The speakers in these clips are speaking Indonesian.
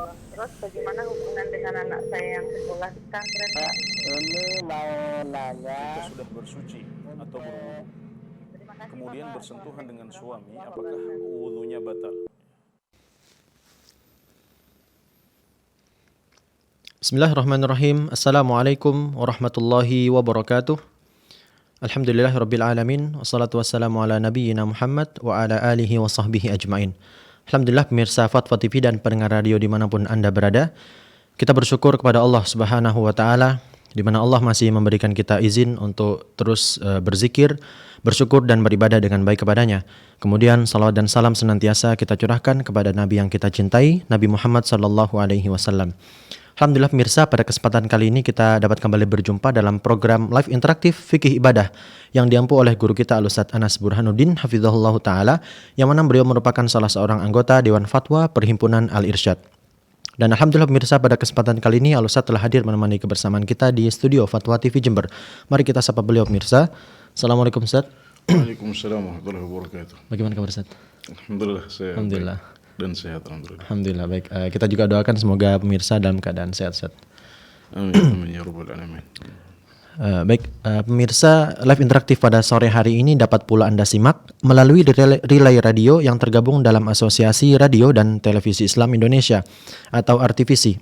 Terus bagaimana hubungan dengan anak saya yang sekolah di pesantren, Pak? Ini mau nanya. Jika sudah bersuci atau berwudu, Terima kasih, kemudian Bapak. bersentuhan dengan Assalamualaikum suami, warahmatullahi apakah wabarakatuh. wudunya batal? Bismillahirrahmanirrahim. Assalamualaikum warahmatullahi wabarakatuh. Alhamdulillahirabbil alamin. Wassalatu wassalamu ala nabiyyina Muhammad wa ala alihi wa sahbihi ajmain. Alhamdulillah pemirsa Fatwa TV dan pendengar radio dimanapun Anda berada. Kita bersyukur kepada Allah Subhanahu wa taala di mana Allah masih memberikan kita izin untuk terus berzikir, bersyukur dan beribadah dengan baik kepadanya. Kemudian salawat dan salam senantiasa kita curahkan kepada Nabi yang kita cintai, Nabi Muhammad sallallahu alaihi wasallam. Alhamdulillah pemirsa, pada kesempatan kali ini kita dapat kembali berjumpa dalam program live interaktif Fikih Ibadah yang diampu oleh guru kita Al-Ustadz Anas Burhanuddin Hafizahullah Ta'ala, yang mana beliau merupakan salah seorang anggota Dewan Fatwa Perhimpunan Al-Irsyad. Dan Alhamdulillah pemirsa, pada kesempatan kali ini Al-Ustadz telah hadir menemani kebersamaan kita di studio Fatwa TV Jember. Mari kita sapa beliau pemirsa. Assalamualaikum Ustadz. Waalaikumsalam warahmatullahi wabarakatuh. Bagaimana kabar Ustadz? Alhamdulillah saya Alhamdulillah. baik dan sehat alhamdulillah. Alhamdulillah baik. Kita juga doakan semoga pemirsa dalam keadaan sehat Ustadz. Amin amin ya rabbal alamin. Baik, pemirsa, live interaktif pada sore hari ini dapat pula Anda simak melalui relay radio yang tergabung dalam Asosiasi Radio dan Televisi Islam Indonesia atau RTVC.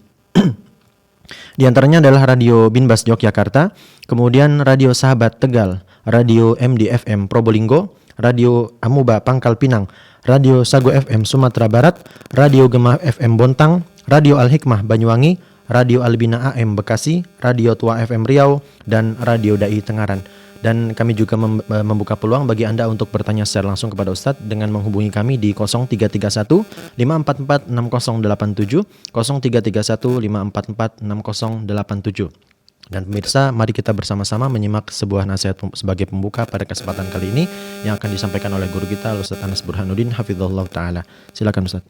Di antaranya adalah Radio Binbas Yogyakarta, kemudian Radio Sahabat Tegal, Radio MDFM Probolinggo, Radio Amuba Pangkal Pinang, Radio Sago FM Sumatera Barat, Radio Gemah FM Bontang, Radio Al-Hikmah Banyuwangi, Radio Albina AM Bekasi, Radio Tua FM Riau, dan Radio Dai Tengaran. Dan kami juga membuka peluang bagi Anda untuk bertanya secara langsung kepada Ustadz dengan menghubungi kami di 0331 544 6087, 0331 544 6087. Dan pemirsa, mari kita bersama-sama menyimak sebuah nasihat sebagai pembuka pada kesempatan kali ini yang akan disampaikan oleh guru kita Ustadz Anas Burhanuddin Hafizahullah Ta'ala. Silakan Ustadz.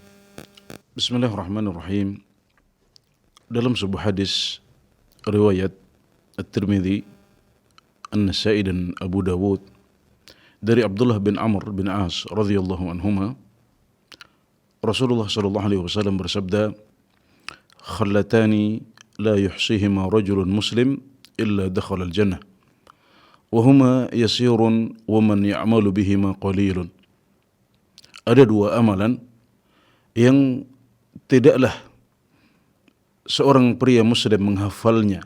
Bismillahirrahmanirrahim. Dalam sebuah hadis riwayat At-Tirmidzi, An-Nasa'i dan Abu Dawud dari Abdullah bin Amr bin As radhiyallahu anhuma, Rasulullah sallallahu alaihi wasallam bersabda, "Khallatani la yuhsihima rajulun muslim illa dakhala al-jannah wa huma yasirun wa man ya'malu bihima qalilun." Ada dua amalan yang tidaklah seorang pria muslim menghafalnya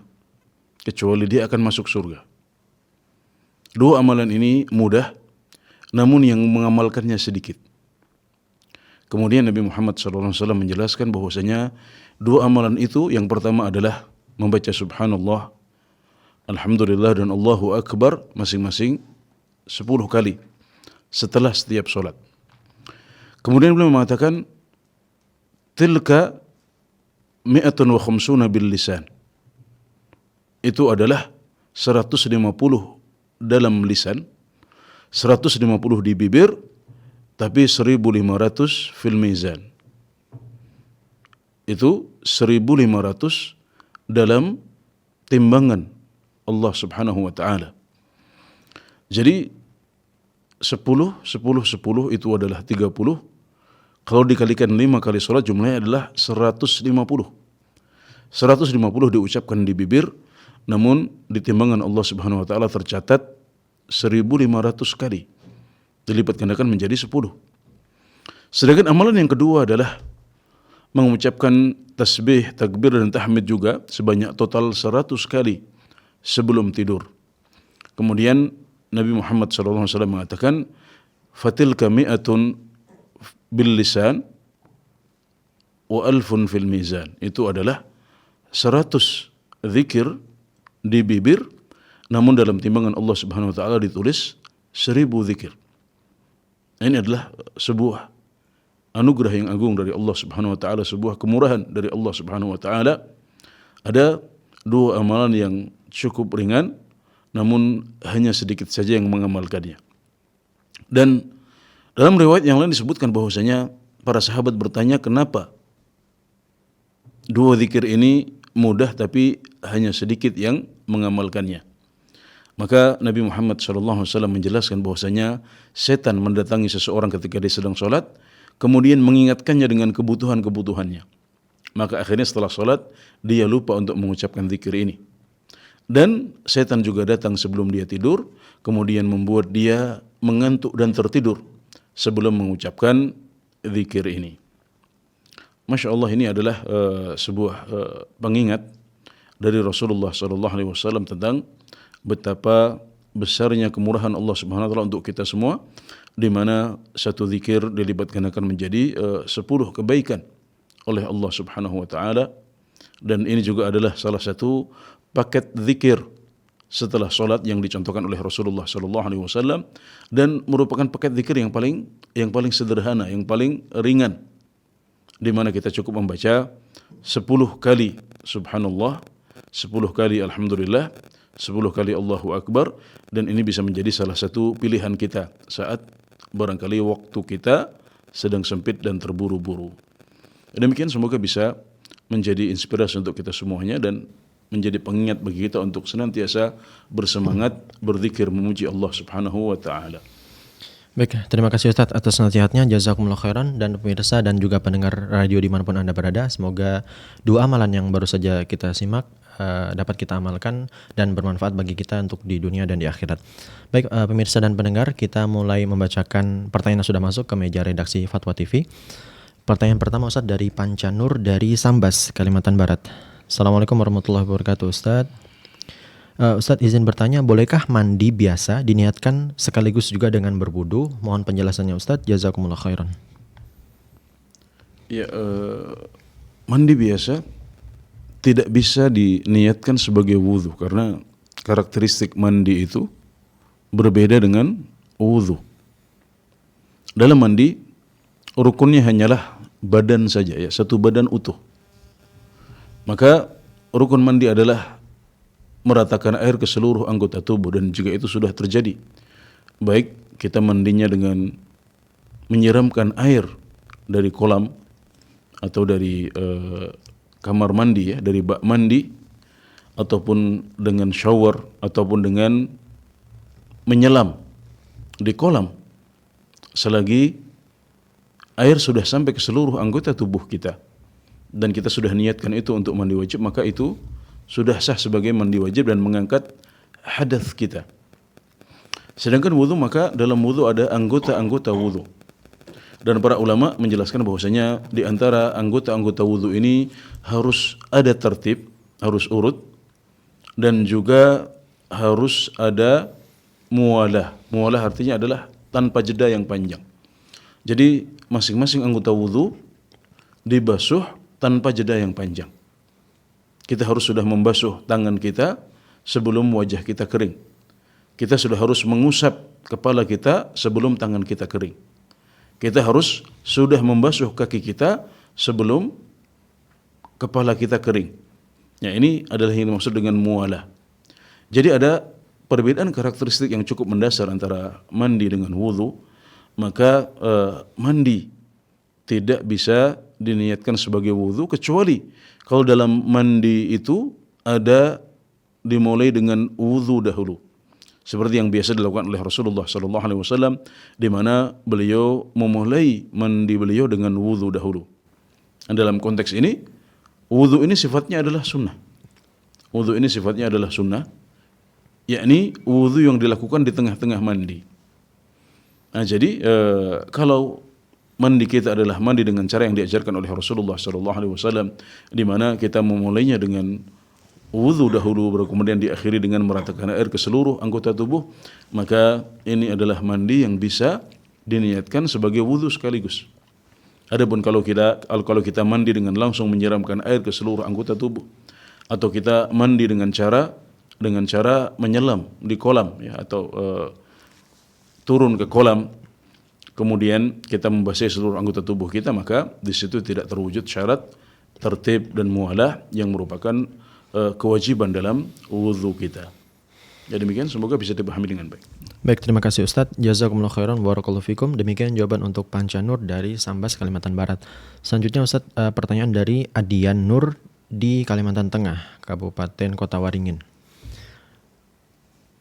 kecuali dia akan masuk surga. Dua amalan ini mudah, namun yang mengamalkannya sedikit. Kemudian Nabi Muhammad SAW menjelaskan bahwasanya dua amalan itu, yang pertama adalah membaca subhanallah, alhamdulillah dan Allahu Akbar masing-masing 10 kali setelah setiap solat. Kemudian beliau mengatakan, tilka mi'atun wa khamsuna bil lisan. Itu adalah 150 dalam lisan, 150 di bibir, tapi 1500 fil mizan. Itu 1500 dalam timbangan Allah Subhanahu wa taala. Jadi 10 itu adalah 30. Kalau dikalikan 5 kali salat jumlahnya adalah 150. 150 diucapkan di bibir, namun di timbangan Allah Subhanahu wa taala tercatat 1500 kali. Dilipat gandakan menjadi 10. Sedangkan amalan yang kedua adalah mengucapkan tasbih, takbir dan tahmid juga sebanyak total 100 kali sebelum tidur. Kemudian Nabi Muhammad SAW mengatakan, fatilka mi'atun bil lisan wa alfun fil mizan. Itu adalah 100 zikir di bibir, namun dalam timbangan Allah Subhanahu wa taala ditulis 1000 zikir. Ini adalah sebuah anugerah yang agung dari Allah Subhanahu wa taala, sebuah kemurahan dari Allah Subhanahu wa taala. Ada dua amalan yang cukup ringan, namun hanya sedikit saja yang mengamalkannya. Dan dalam riwayat yang lain disebutkan bahwasanya para sahabat bertanya, kenapa dua zikir ini mudah tapi hanya sedikit yang mengamalkannya? Maka Nabi Muhammad SAW menjelaskan bahwasanya setan mendatangi seseorang ketika dia sedang sholat, kemudian mengingatkannya dengan kebutuhan-kebutuhannya. Maka akhirnya setelah sholat dia lupa untuk mengucapkan zikir ini. Dan setan juga datang sebelum dia tidur, kemudian membuat dia mengantuk dan tertidur sebelum mengucapkan zikir ini. Masya Allah, ini adalah sebuah pengingat dari Rasulullah SAW tentang betapa besarnya kemurahan Allah Subhanahu wa taala untuk kita semua, di mana satu zikir dilipat gandakan menjadi 10 kebaikan oleh Allah Subhanahu wa taala. Dan ini juga adalah salah satu paket zikir setelah solat yang dicontohkan oleh Rasulullah SAW, dan merupakan paket zikir yang paling sederhana, yang paling ringan, di mana kita cukup membaca 10 kali subhanallah, 10 kali alhamdulillah, 10 kali Allahu Akbar, dan ini bisa menjadi salah satu pilihan kita saat barangkali waktu kita sedang sempit dan terburu-buru. Demikian, semoga bisa menjadi inspirasi untuk kita semuanya dan menjadi pengingat bagi kita untuk senantiasa bersemangat berzikir memuji Allah Subhanahu wa taala. Baik, terima kasih Ustadz atas nasihatnya, jazakumullah khairan. Dan pemirsa dan juga pendengar radio dimanapun Anda berada, semoga dua amalan yang baru saja kita simak dapat kita amalkan dan bermanfaat bagi kita untuk di dunia dan di akhirat. Baik, pemirsa dan pendengar, kita mulai membacakan pertanyaan yang sudah masuk ke meja redaksi Fatwa TV. Pertanyaan pertama Ustadz dari Pancanur dari Sambas, Kalimantan Barat. Assalamualaikum warahmatullahi wabarakatuh Ustadz. Ustadz izin bertanya, bolehkah mandi biasa diniatkan sekaligus juga dengan berwudu? Mohon penjelasannya Ustadz, jazakumullah khairan. Ya, mandi biasa tidak bisa diniatkan sebagai wudu karena karakteristik mandi itu berbeda dengan wudu. Dalam mandi rukunnya hanyalah badan saja, ya, satu badan utuh. Maka rukun mandi adalah meratakan air ke seluruh anggota tubuh, dan jika itu sudah terjadi, baik kita mandinya dengan menyiramkan air dari kolam atau dari kamar mandi, ya, dari bak mandi, ataupun dengan shower, ataupun dengan menyelam di kolam, selagi air sudah sampai ke seluruh anggota tubuh kita dan kita sudah niatkan itu untuk mandi wajib, maka itu sudah sah sebagai mandi wajib dan mengangkat hadas kita. Sedangkan wudu, maka dalam wudu ada anggota-anggota wudu. Dan para ulama menjelaskan bahwasanya di antara anggota-anggota wudu ini harus ada tertib, harus urut, dan juga harus ada muwalah. Muwalah artinya adalah tanpa jeda yang panjang. Jadi masing-masing anggota wudu dibasuh tanpa jeda yang panjang. Kita harus sudah membasuh tangan kita sebelum wajah kita kering. Kita sudah harus mengusap kepala kita sebelum tangan kita kering. Kita harus sudah membasuh kaki kita sebelum kepala kita kering. Ya, ini adalah yang dimaksud dengan muwalah. Jadi ada perbedaan karakteristik yang cukup mendasar antara mandi dengan wudu. Maka mandi tidak bisa diniatkan sebagai wudu, kecuali kalau dalam mandi itu ada dimulai dengan wudu dahulu, seperti yang biasa dilakukan oleh Rasulullah SAW, di mana beliau memulai mandi beliau dengan wudu dahulu. Dan dalam konteks ini, wudu ini sifatnya adalah sunnah. Wudu ini sifatnya adalah sunnah, yakni wudu yang dilakukan di tengah-tengah mandi. Nah, jadi kalau mandi kita adalah mandi dengan cara yang diajarkan oleh Rasulullah SAW, di mana kita memulainya dengan wudu dahulu, baru kemudian diakhiri dengan meratakan air ke seluruh anggota tubuh, maka ini adalah mandi yang bisa diniatkan sebagai wudu sekaligus. Adapun kalau kita mandi dengan langsung menyiramkan air ke seluruh anggota tubuh, atau kita mandi dengan cara menyelam di kolam, ya, atau turun ke kolam, kemudian kita membasahi seluruh anggota tubuh kita, maka di situ tidak terwujud syarat tertib dan muwalah yang merupakan kewajiban dalam wudu kita. Jadi demikian, semoga bisa dipahami dengan baik. Baik, terima kasih Ustadz. Jazakumullah khairan, barakallahu fikum. Demikian jawaban untuk Pancanur dari Sambas, Kalimantan Barat. Selanjutnya Ustadz, pertanyaan dari Adian Nur di Kalimantan Tengah, Kabupaten Kota Waringin.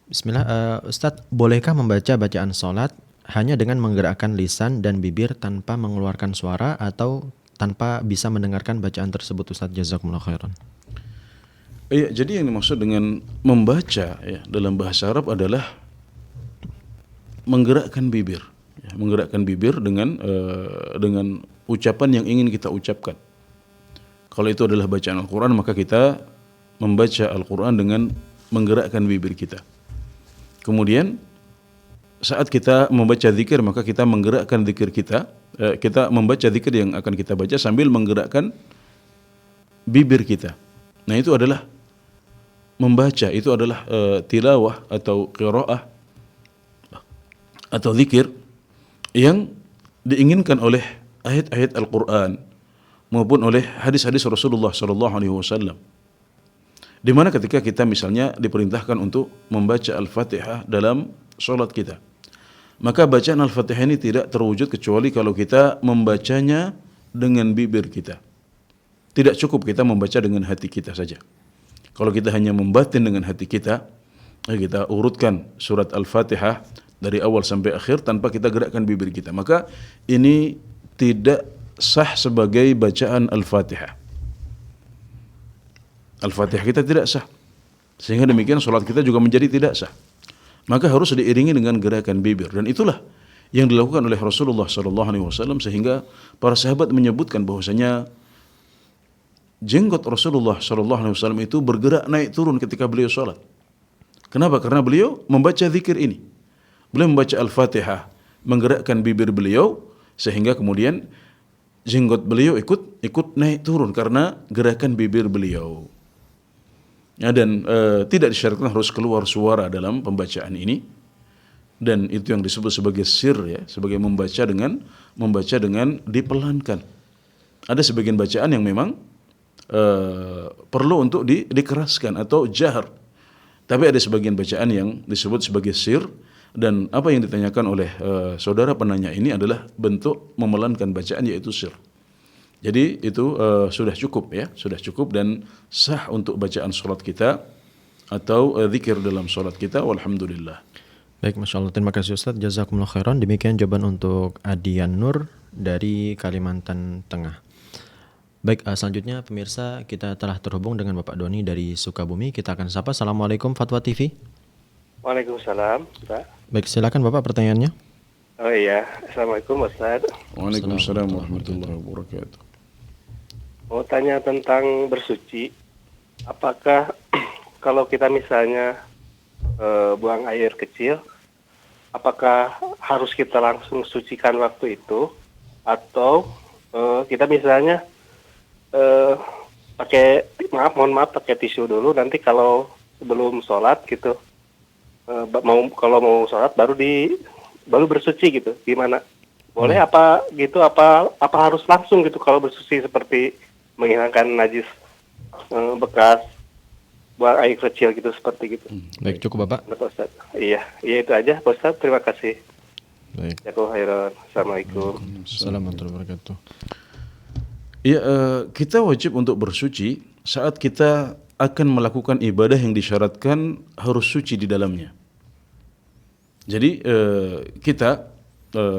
Bismillah, Ustadz, bolehkah membaca bacaan sholat hanya dengan menggerakkan lisan dan bibir tanpa mengeluarkan suara, atau tanpa bisa mendengarkan bacaan tersebut Ustaz? Jazakumullah khairan. Iya, jadi yang dimaksud dengan membaca ya dalam bahasa Arab adalah menggerakkan bibir, ya, menggerakkan bibir dengan ucapan yang ingin kita ucapkan. Kalau itu adalah bacaan Al-Quran, maka kita membaca Al-Quran dengan menggerakkan bibir kita. Kemudian saat kita membaca zikir, maka kita menggerakkan zikir kita. Kita membaca zikir yang akan kita baca sambil menggerakkan bibir kita. Nah, itu adalah membaca, itu adalah tilawah atau qiraah atau zikir yang diinginkan oleh ayat-ayat Al-Quran maupun oleh hadis-hadis Rasulullah SAW. Di mana ketika kita misalnya diperintahkan untuk membaca Al-Fatihah dalam sholat kita, maka bacaan Al-Fatihah ini tidak terwujud kecuali kalau kita membacanya dengan bibir kita. Tidak cukup kita membaca dengan hati kita saja. Kalau kita hanya membatin dengan hati kita, kita urutkan surat Al-Fatihah dari awal sampai akhir tanpa kita gerakkan bibir kita, maka ini tidak sah sebagai bacaan Al-Fatihah. Al-Fatihah kita tidak sah. Sehingga demikian salat kita juga menjadi tidak sah. Maka harus diiringi dengan gerakan bibir, dan itulah yang dilakukan oleh Rasulullah SAW, sehingga para sahabat menyebutkan bahwasanya jenggot Rasulullah SAW itu bergerak naik turun ketika beliau salat. Kenapa? Karena beliau membaca zikir ini. Beliau membaca Al-Fatihah, menggerakkan bibir beliau, sehingga kemudian jenggot beliau ikut naik turun karena gerakan bibir beliau. Ya, dan tidak disyaratkan harus keluar suara dalam pembacaan ini, dan itu yang disebut sebagai sir, ya, sebagai membaca dengan dipelankan. Ada sebagian bacaan yang memang perlu untuk dikeraskan atau jahar, tapi ada sebagian bacaan yang disebut sebagai sir, dan apa yang ditanyakan oleh saudara penanya ini adalah bentuk memelankan bacaan, yaitu sir. Jadi itu sudah cukup, ya, sudah cukup dan sah untuk bacaan salat kita atau zikir dalam salat kita. Walhamdulillah. Baik, Masya Allah, terima kasih Ustaz, jazakumullah khairan. Demikian jawaban untuk Adian Nur dari Kalimantan Tengah. Baik, selanjutnya pemirsa, kita telah terhubung dengan Bapak Doni dari Sukabumi. Kita akan sapa. Assalamualaikum Fatwa TV. Waalaikumsalam, Pak. Baik, silakan Bapak pertanyaannya. Oh iya, Assalamualaikum Ustaz. Waalaikumsalam warahmatullahi wabarakatuh. Mau tanya tentang bersuci. Apakah kalau kita misalnya buang air kecil, apakah harus kita langsung sucikan waktu itu, atau kita misalnya mohon maaf pakai tisu dulu, nanti kalau sebelum sholat gitu, kalau mau sholat baru bersuci gitu, gimana? Boleh apa gitu? Apa harus langsung gitu kalau bersuci, seperti menghilangkan najis bekas buang air kecil gitu, seperti gitu. Baik, cukup Bapak. Pak Ustaz. Iya itu aja Pak Ustaz, terima kasih. Baik. Assalamualaikum. Assalamualaikum warahmatullahi wabarakatuh. Ya, kita wajib untuk bersuci saat kita akan melakukan ibadah yang disyaratkan harus suci di dalamnya. Jadi kita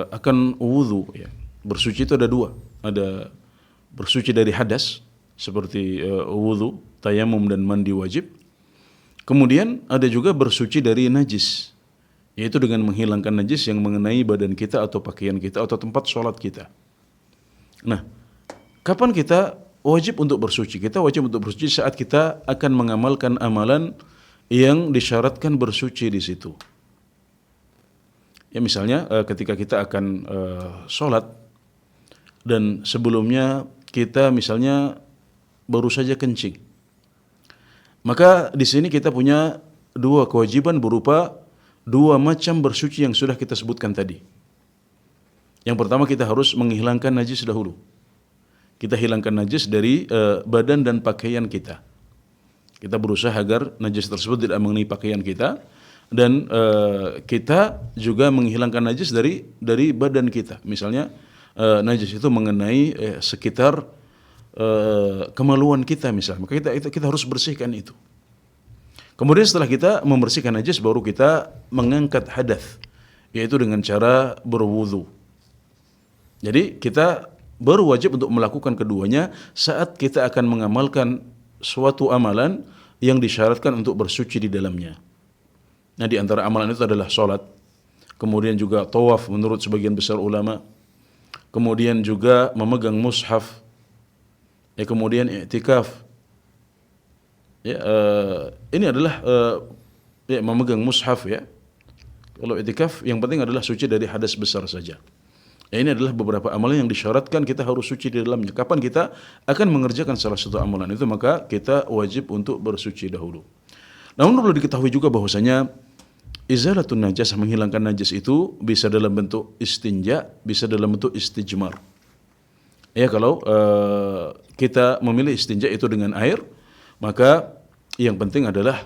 akan wudu, ya. Bersuci itu ada dua. Ada bersuci dari hadas seperti wudu, tayamum dan mandi wajib. Kemudian ada juga bersuci dari najis, yaitu dengan menghilangkan najis yang mengenai badan kita atau pakaian kita atau tempat sholat kita. Nah, kapan kita wajib untuk bersuci? Kita wajib untuk bersuci saat kita akan mengamalkan amalan yang disyaratkan bersuci di situ. Ya, misalnya ketika kita akan sholat dan sebelumnya kita misalnya baru saja kencing, maka di sini kita punya dua kewajiban berupa dua macam bersuci yang sudah kita sebutkan tadi. Yang pertama, kita harus menghilangkan najis dahulu. Kita hilangkan najis dari badan dan pakaian kita. Kita berusaha agar najis tersebut tidak mengenai pakaian kita, dan kita juga menghilangkan najis dari badan kita. Misalnya najis itu mengenai sekitar kemaluan kita misalnya, maka kita harus bersihkan itu. Kemudian setelah kita membersihkan najis, baru kita mengangkat hadath, yaitu dengan cara berwudu. Jadi kita baru wajib untuk melakukan keduanya saat kita akan mengamalkan suatu amalan yang disyaratkan untuk bersuci di dalamnya. Nah, di antara amalan itu adalah sholat, kemudian juga tawaf menurut sebagian besar ulama, kemudian juga memegang mushaf, ya, kemudian i'tikaf. Ya, ini adalah ya, memegang mushaf ya. Kalau i'tikaf yang penting adalah suci dari hadas besar saja. Ya, ini adalah beberapa amalan yang disyaratkan kita harus suci di dalamnya. Kapan kita akan mengerjakan salah satu amalan itu, maka kita wajib untuk bersuci dahulu. Namun perlu diketahui juga bahwasanya izalatun najas, menghilangkan najis itu bisa dalam bentuk istinja, bisa dalam bentuk istijmar. Ya, kalau kita memilih istinja itu dengan air, maka yang penting adalah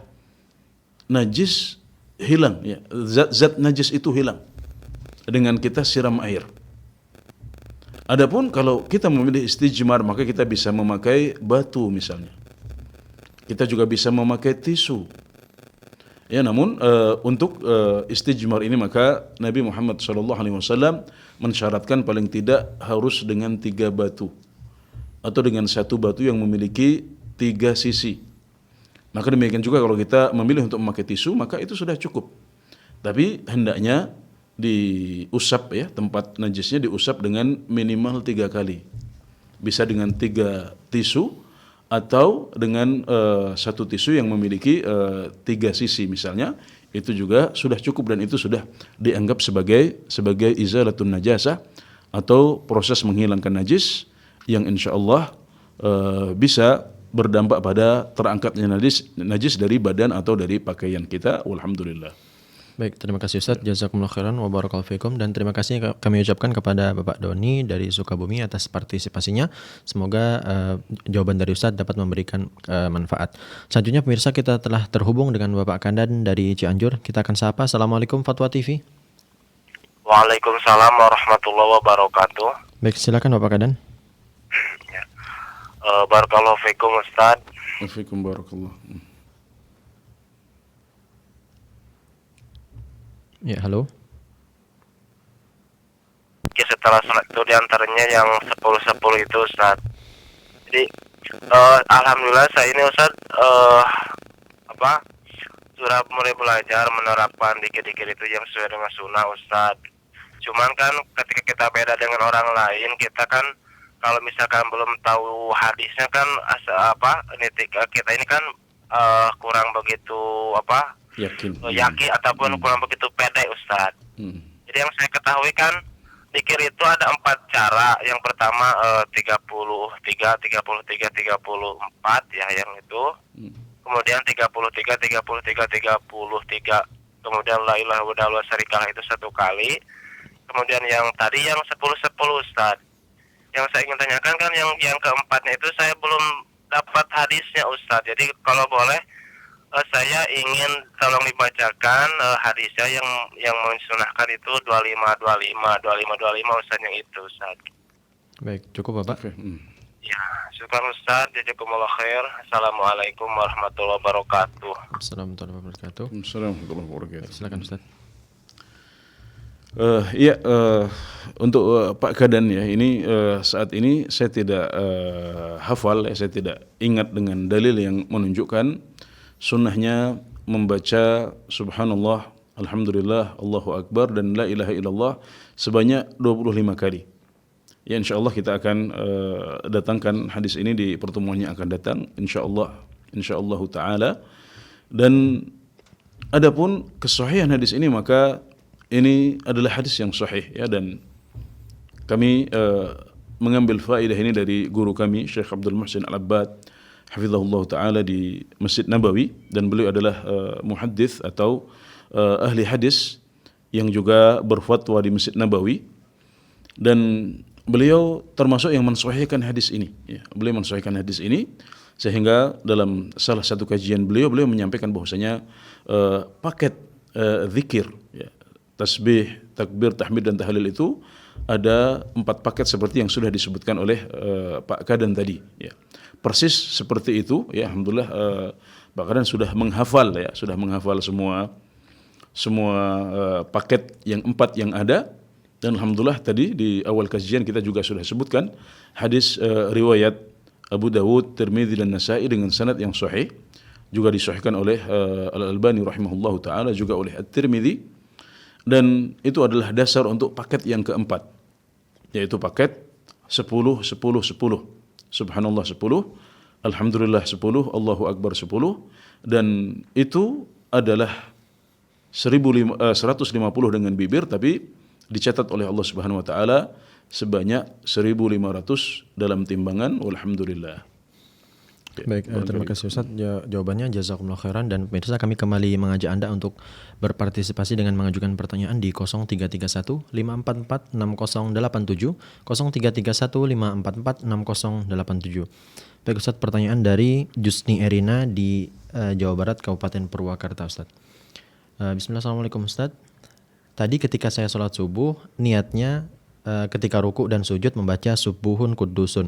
najis hilang, ya, zat najis itu hilang dengan kita siram air. Adapun kalau kita memilih istijmar, maka kita bisa memakai batu misalnya. Kita juga bisa memakai tisu. Ya, namun untuk istijmar ini maka Nabi Muhammad SAW mensyaratkan paling tidak harus dengan 3 batu atau dengan 1 batu yang memiliki 3 sisi. Maka demikian juga kalau kita memilih untuk memakai tisu, maka itu sudah cukup. Tapi hendaknya diusap, ya, tempat najisnya diusap dengan minimal 3 kali. Bisa dengan 3 tisu atau dengan 1 tisu yang memiliki 3 sisi misalnya, itu juga sudah cukup dan itu sudah dianggap sebagai izalatun najasah atau proses menghilangkan najis yang insyaallah bisa berdampak pada terangkatnya najis dari badan atau dari pakaian kita. Walhamdulillah. Baik, terima kasih Ustaz. Jazakumullah khairan wa barakallahu fikum, dan terima kasih kami ucapkan kepada Bapak Doni dari Sukabumi atas partisipasinya. Semoga jawaban dari Ustaz dapat memberikan manfaat. Selanjutnya pemirsa, kita telah terhubung dengan Bapak Kandan dari Cianjur. Kita akan sapa. Assalamualaikum Fatwa TV. Waalaikumsalam warahmatullahi wabarakatuh. Baik, silakan Bapak Kandan. Ya. Barakallahu fikum Ustaz. Wafikum barakallah. Ya, halo. Ya, setelah sholat itu diantaranya yang 10-10 itu Ustaz. Jadi alhamdulillah saya ini Ustaz sudah mulai belajar menerapkan dikit-dikit itu yang sesuai dengan sunnah Ustaz. Cuman kan ketika kita beda dengan orang lain, kita kan kalau misalkan belum tahu hadisnya kan kita ini kan kurang begitu yakin ataupun kurang begitu pede Ustaz. Jadi yang saya ketahui kan zikir itu ada 4 cara. Yang pertama 33, 34 ya yang itu. Kemudian 33, 33. Kemudian la ilaha illallah syarikalah itu 1 kali. Kemudian yang tadi yang 10-10 Ustaz. Yang saya ingin tanyakan kan yang keempatnya itu saya belum dapat hadisnya Ustaz. Jadi kalau boleh saya ingin tolong dibacakan hadisnya yang mensunahkan itu 25 Ustaz, yang itu Ustaz. Baik, cukup Bapak. Ya, syukur Ustaz, jazakumullah khair. Assalamualaikum warahmatullahi wabarakatuh. Assalamualaikum warahmatullahi wabarakatuh. Assalamualaikum warahmatullahi wabarakatuh. Silakan Ustaz. Untuk Pak Kadan ya, ini saat ini saya tidak hafal, saya tidak ingat dengan dalil yang menunjukkan sunnahnya membaca subhanallah, alhamdulillah, Allahu akbar dan la ilaha illallah sebanyak 25 kali. Ya, insyaallah kita akan datangkan hadis ini di pertemuan yang akan datang insyaallah taala. Dan adapun kesahihan hadis ini, maka ini adalah hadis yang sahih ya, dan kami mengambil faedah ini dari guru kami Syekh Abdul Muhsin Al-Abbad hafizahullah taala di Masjid Nabawi, dan beliau adalah muhaddits atau ahli hadis yang juga berfatwa di Masjid Nabawi, dan beliau termasuk yang mensahihkan hadis ini ya. Beliau mensahihkan hadis ini sehingga dalam salah satu kajian beliau menyampaikan bahwasanya paket zikir ya, tasbih, takbir, tahmid dan tahlil itu ada 4 paket seperti yang sudah disebutkan oleh Pak Kadan tadi ya. Persis seperti itu ya, alhamdulillah Pak Kadan sudah menghafal ya, semua paket yang 4 yang ada, Dan alhamdulillah tadi di awal kajian kita juga sudah sebutkan hadis riwayat Abu Dawud, Tirmidzi dan Nasa'i dengan sanad yang sahih, juga disahihkan oleh Al-Albani rahimahullahu taala, juga oleh At-Tirmidzi, dan itu adalah dasar untuk paket yang keempat, yaitu paket 10 10 10. Subhanallah 10, alhamdulillah 10, Allahu akbar 10, dan itu adalah 150 dengan bibir, tapi dicatat oleh Allah Subhanahu wa taala sebanyak 1.500 dalam timbangan. Walhamdulillah. Baik, terima kasih Ustaz jawabannya, jazakumullah khairan. Dan pemirsa, kami kembali mengajak Anda untuk berpartisipasi dengan mengajukan pertanyaan di 0331 544 6087, 0331 544 6087. Baik Ustaz, pertanyaan dari Jusni Erina di Jawa Barat, Kabupaten Purwakarta, Ustaz. Bismillah, assalamualaikum Ustaz. Tadi ketika saya sholat subuh, niatnya ketika ruku dan sujud membaca subuhun kudusun.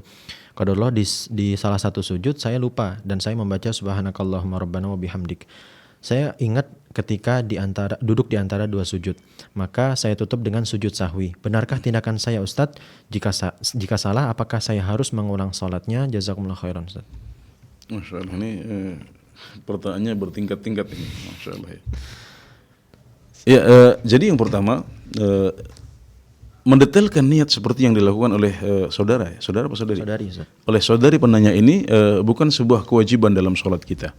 Qadarullah di salah satu sujud saya lupa dan saya membaca subhanakallahumma rabbana wa bihamdik. Saya ingat ketika duduk di antara dua sujud, maka saya tutup dengan sujud sahwi. Benarkah tindakan saya Ustadz? Jika salah, apakah saya harus mengulang sholatnya? Jazakumullah khairan Ustadz. Masya Allah, ini pertanyaannya bertingkat-tingkat ini. Masya Allah ya. Jadi yang pertama, mendetailkan niat seperti yang dilakukan oleh saudara apa saudari? Saudari, Ustaz. Oleh saudari penanya ini bukan sebuah kewajiban dalam sholat kita.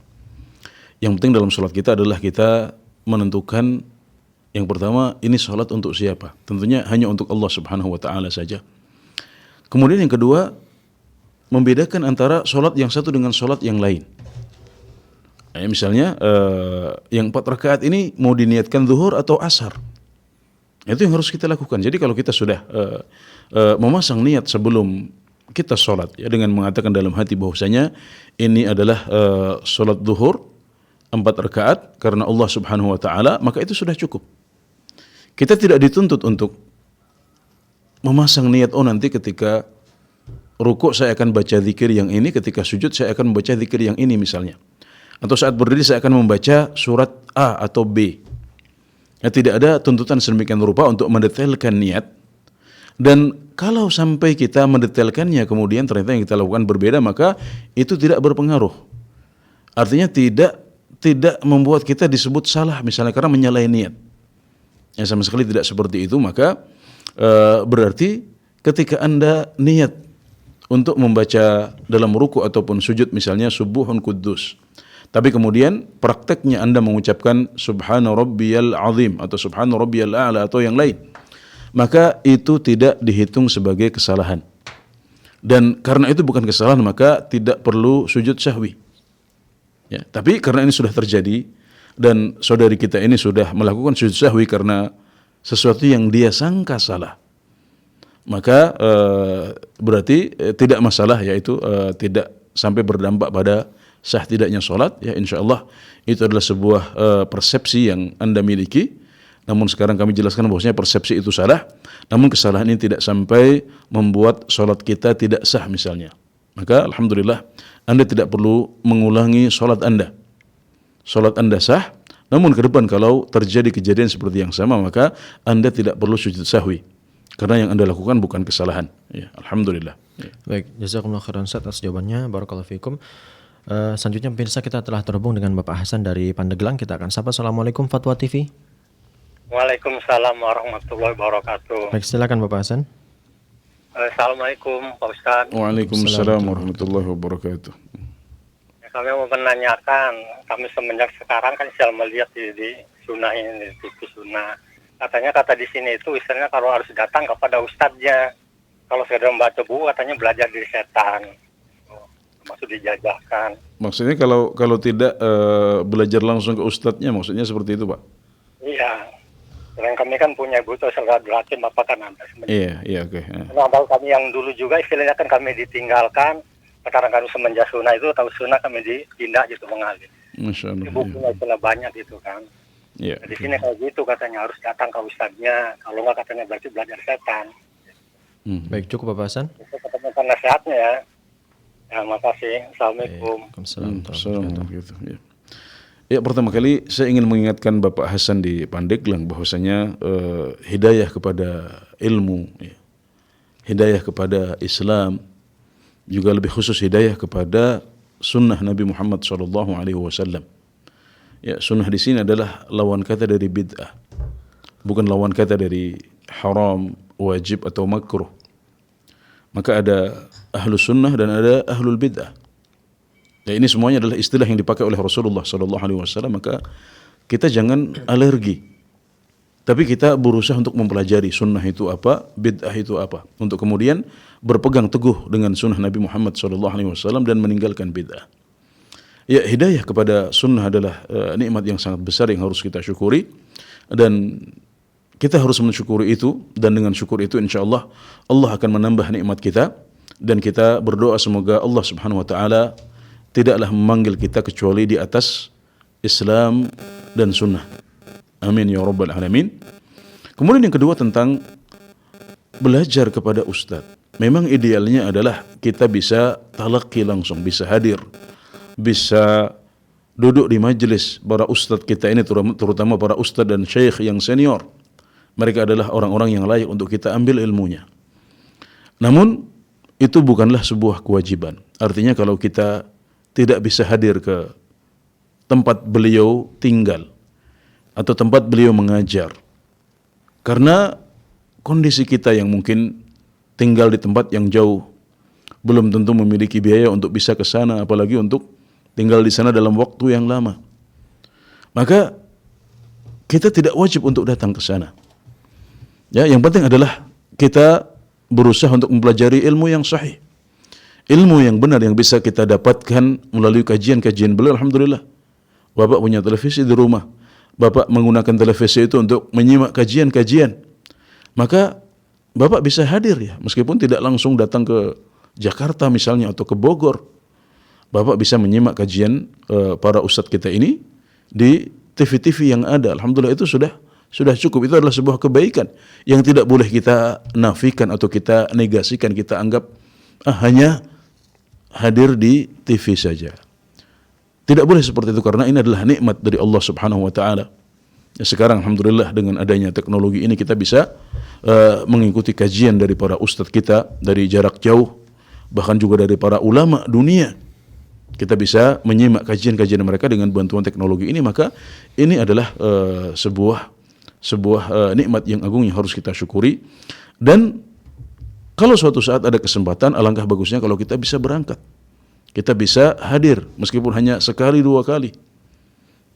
Yang penting dalam sholat kita adalah kita menentukan yang pertama, ini sholat untuk siapa? Tentunya hanya untuk Allah Subhanahu wa taala saja. Kemudian yang kedua, membedakan antara sholat yang satu dengan sholat yang lain. Misalnya yang 4 rakaat ini mau diniatkan zuhur atau asar. Itu yang harus kita lakukan. Jadi kalau kita sudah memasang niat sebelum kita sholat, ya, dengan mengatakan dalam hati bahwasanya ini adalah sholat zuhur 4 rakaat karena Allah Subhanahu wa taala, maka itu sudah cukup. Kita tidak dituntut untuk memasang niat, nanti ketika rukuk saya akan baca zikir yang ini, ketika sujud saya akan membaca zikir yang ini misalnya. Atau saat berdiri saya akan membaca surat A atau B. Ya, tidak ada tuntutan sedemikian rupa untuk mendetailkan niat. Dan kalau sampai kita mendetailkannya kemudian ternyata yang kita lakukan berbeda, maka itu tidak berpengaruh. Artinya tidak membuat kita disebut salah misalnya karena menyalahi niat. Ya, sama sekali tidak seperti itu. Maka berarti ketika Anda niat untuk membaca dalam ruku ataupun sujud misalnya subuhun kudus, tapi kemudian prakteknya Anda mengucapkan subhana rabbiyal azim atau subhana rabbiyal a'la atau yang lain, maka itu tidak dihitung sebagai kesalahan. Dan karena itu bukan kesalahan, maka tidak perlu sujud sahwi. Ya, tapi karena ini sudah terjadi dan saudari kita ini sudah melakukan sujud sahwi karena sesuatu yang dia sangka salah, maka berarti tidak masalah, yaitu tidak sampai berdampak pada sah tidaknya sholat. Ya, insyaallah itu adalah sebuah persepsi yang Anda miliki. Namun sekarang kami jelaskan bahwasanya persepsi itu salah. Namun kesalahan ini tidak sampai membuat sholat kita tidak sah misalnya. Maka alhamdulillah Anda tidak perlu mengulangi sholat Anda. Sholat Anda sah. Namun ke depan kalau terjadi kejadian seperti yang sama, maka Anda tidak perlu sujud sahwi. Karena yang Anda lakukan bukan kesalahan. Ya, alhamdulillah. Ya. Baik, jazakumullah khairan Ustaz atas jawabannya. Barakallahu fikum. Selanjutnya pemirsa, kita telah terhubung dengan Bapak Hasan dari Pandeglang. Kita akan sapa. Assalamualaikum Fatwa TV. Waalaikumsalam warahmatullahi wabarakatuh. Baik, silakan Bapak Hasan. Assalamualaikum Pak Ustadz. Waalaikumsalam warahmatullahi wabarakatuh. Kami mau menanyakan, kami semenjak sekarang kan saya melihat di sunnah ini, di TV sunnah. Katanya kata di sini itu istilahnya kalau harus datang kepada ustadznya. Kalau sekedar membaca buku katanya belajar dari setan. Maksud dijajahkan. Maksudnya kalau tidak belajar langsung ke ustadznya, maksudnya seperti itu, Pak? Iya. Dan kami kan punya ibu tuh Saudara Hakim apa kan Anda sebenarnya. Iya, oke. Nah, kalau kami yang dulu juga istilahnya kan kami ditinggalkan. Sekarang kami semenjak sunnah itu tahu sunnah kami dipindah gitu mengalir. Masya Allah. Bukunya istilah banyak gitu kan. Iya. Nah, di sini kayak gitu katanya harus datang ke ustadznya. Kalau nggak katanya berarti belajar setan. Baik, cukup Bapak Hasan. Itu ketemu nasihatnya ya. Ya, makasih. Assalamualaikum. Waalaikumsalam. Assalamualaikum. Ya. Ya, pertama kali saya ingin mengingatkan Bapak Hasan di Pandeglang bahwasanya hidayah kepada ilmu, ya, hidayah kepada Islam, juga lebih khusus hidayah kepada sunnah Nabi Muhammad SAW. Ya, sunnah di sini adalah lawan kata dari bid'ah, bukan lawan kata dari haram, wajib atau makruh. Maka ada ahlu sunnah dan ada ahlul bid'ah. Ya, ini semuanya adalah istilah yang dipakai oleh Rasulullah SAW. Maka kita jangan alergi, tapi kita berusaha untuk mempelajari sunnah itu apa, bid'ah itu apa, untuk kemudian berpegang teguh dengan sunnah Nabi Muhammad SAW dan meninggalkan bid'ah. Ya, hidayah kepada sunnah adalah nikmat yang sangat besar yang harus kita syukuri, dan kita harus mensyukuri itu, dan dengan syukur itu insya Allah Allah akan menambah nikmat kita, dan kita berdoa semoga Allah Subhanahu Wa Taala tidaklah memanggil kita kecuali di atas Islam dan sunnah. Amin ya rabbal alamin. Kemudian yang kedua tentang belajar kepada ustadz. Memang idealnya adalah kita bisa talaqi langsung, bisa hadir, bisa duduk di majelis para ustadz kita ini, terutama para ustadz dan syekh yang senior. Mereka adalah orang-orang yang layak untuk kita ambil ilmunya. Namun itu bukanlah sebuah kewajiban. Artinya kalau kita tidak bisa hadir ke tempat beliau tinggal atau tempat beliau mengajar karena kondisi kita yang mungkin tinggal di tempat yang jauh, belum tentu memiliki biaya untuk bisa ke sana, apalagi untuk tinggal di sana dalam waktu yang lama, maka kita tidak wajib untuk datang ke sana. Ya, yang penting adalah kita berusaha untuk mempelajari ilmu yang sahih, ilmu yang benar yang bisa kita dapatkan melalui kajian-kajian beliau. Alhamdulillah, Bapak punya televisi di rumah, Bapak menggunakan televisi itu untuk menyimak kajian-kajian, maka Bapak bisa hadir ya, meskipun tidak langsung datang ke Jakarta misalnya atau ke Bogor. Bapak bisa menyimak kajian para ustadz kita ini di TV-TV yang ada. Alhamdulillah, itu sudah cukup. Itu adalah sebuah kebaikan yang tidak boleh kita nafikan atau kita negasikan, kita anggap hanya hadir di TV saja. Tidak boleh seperti itu, karena ini adalah nikmat dari Allah Subhanahu wa taala. Ya, sekarang alhamdulillah dengan adanya teknologi ini kita bisa mengikuti kajian dari para ustadz kita dari jarak jauh, bahkan juga dari para ulama dunia. Kita bisa menyimak kajian-kajian mereka dengan bantuan teknologi ini. Maka ini adalah sebuah nikmat yang agung yang harus kita syukuri. Dan kalau suatu saat ada kesempatan, alangkah bagusnya kalau kita bisa berangkat, kita bisa hadir meskipun hanya sekali dua kali.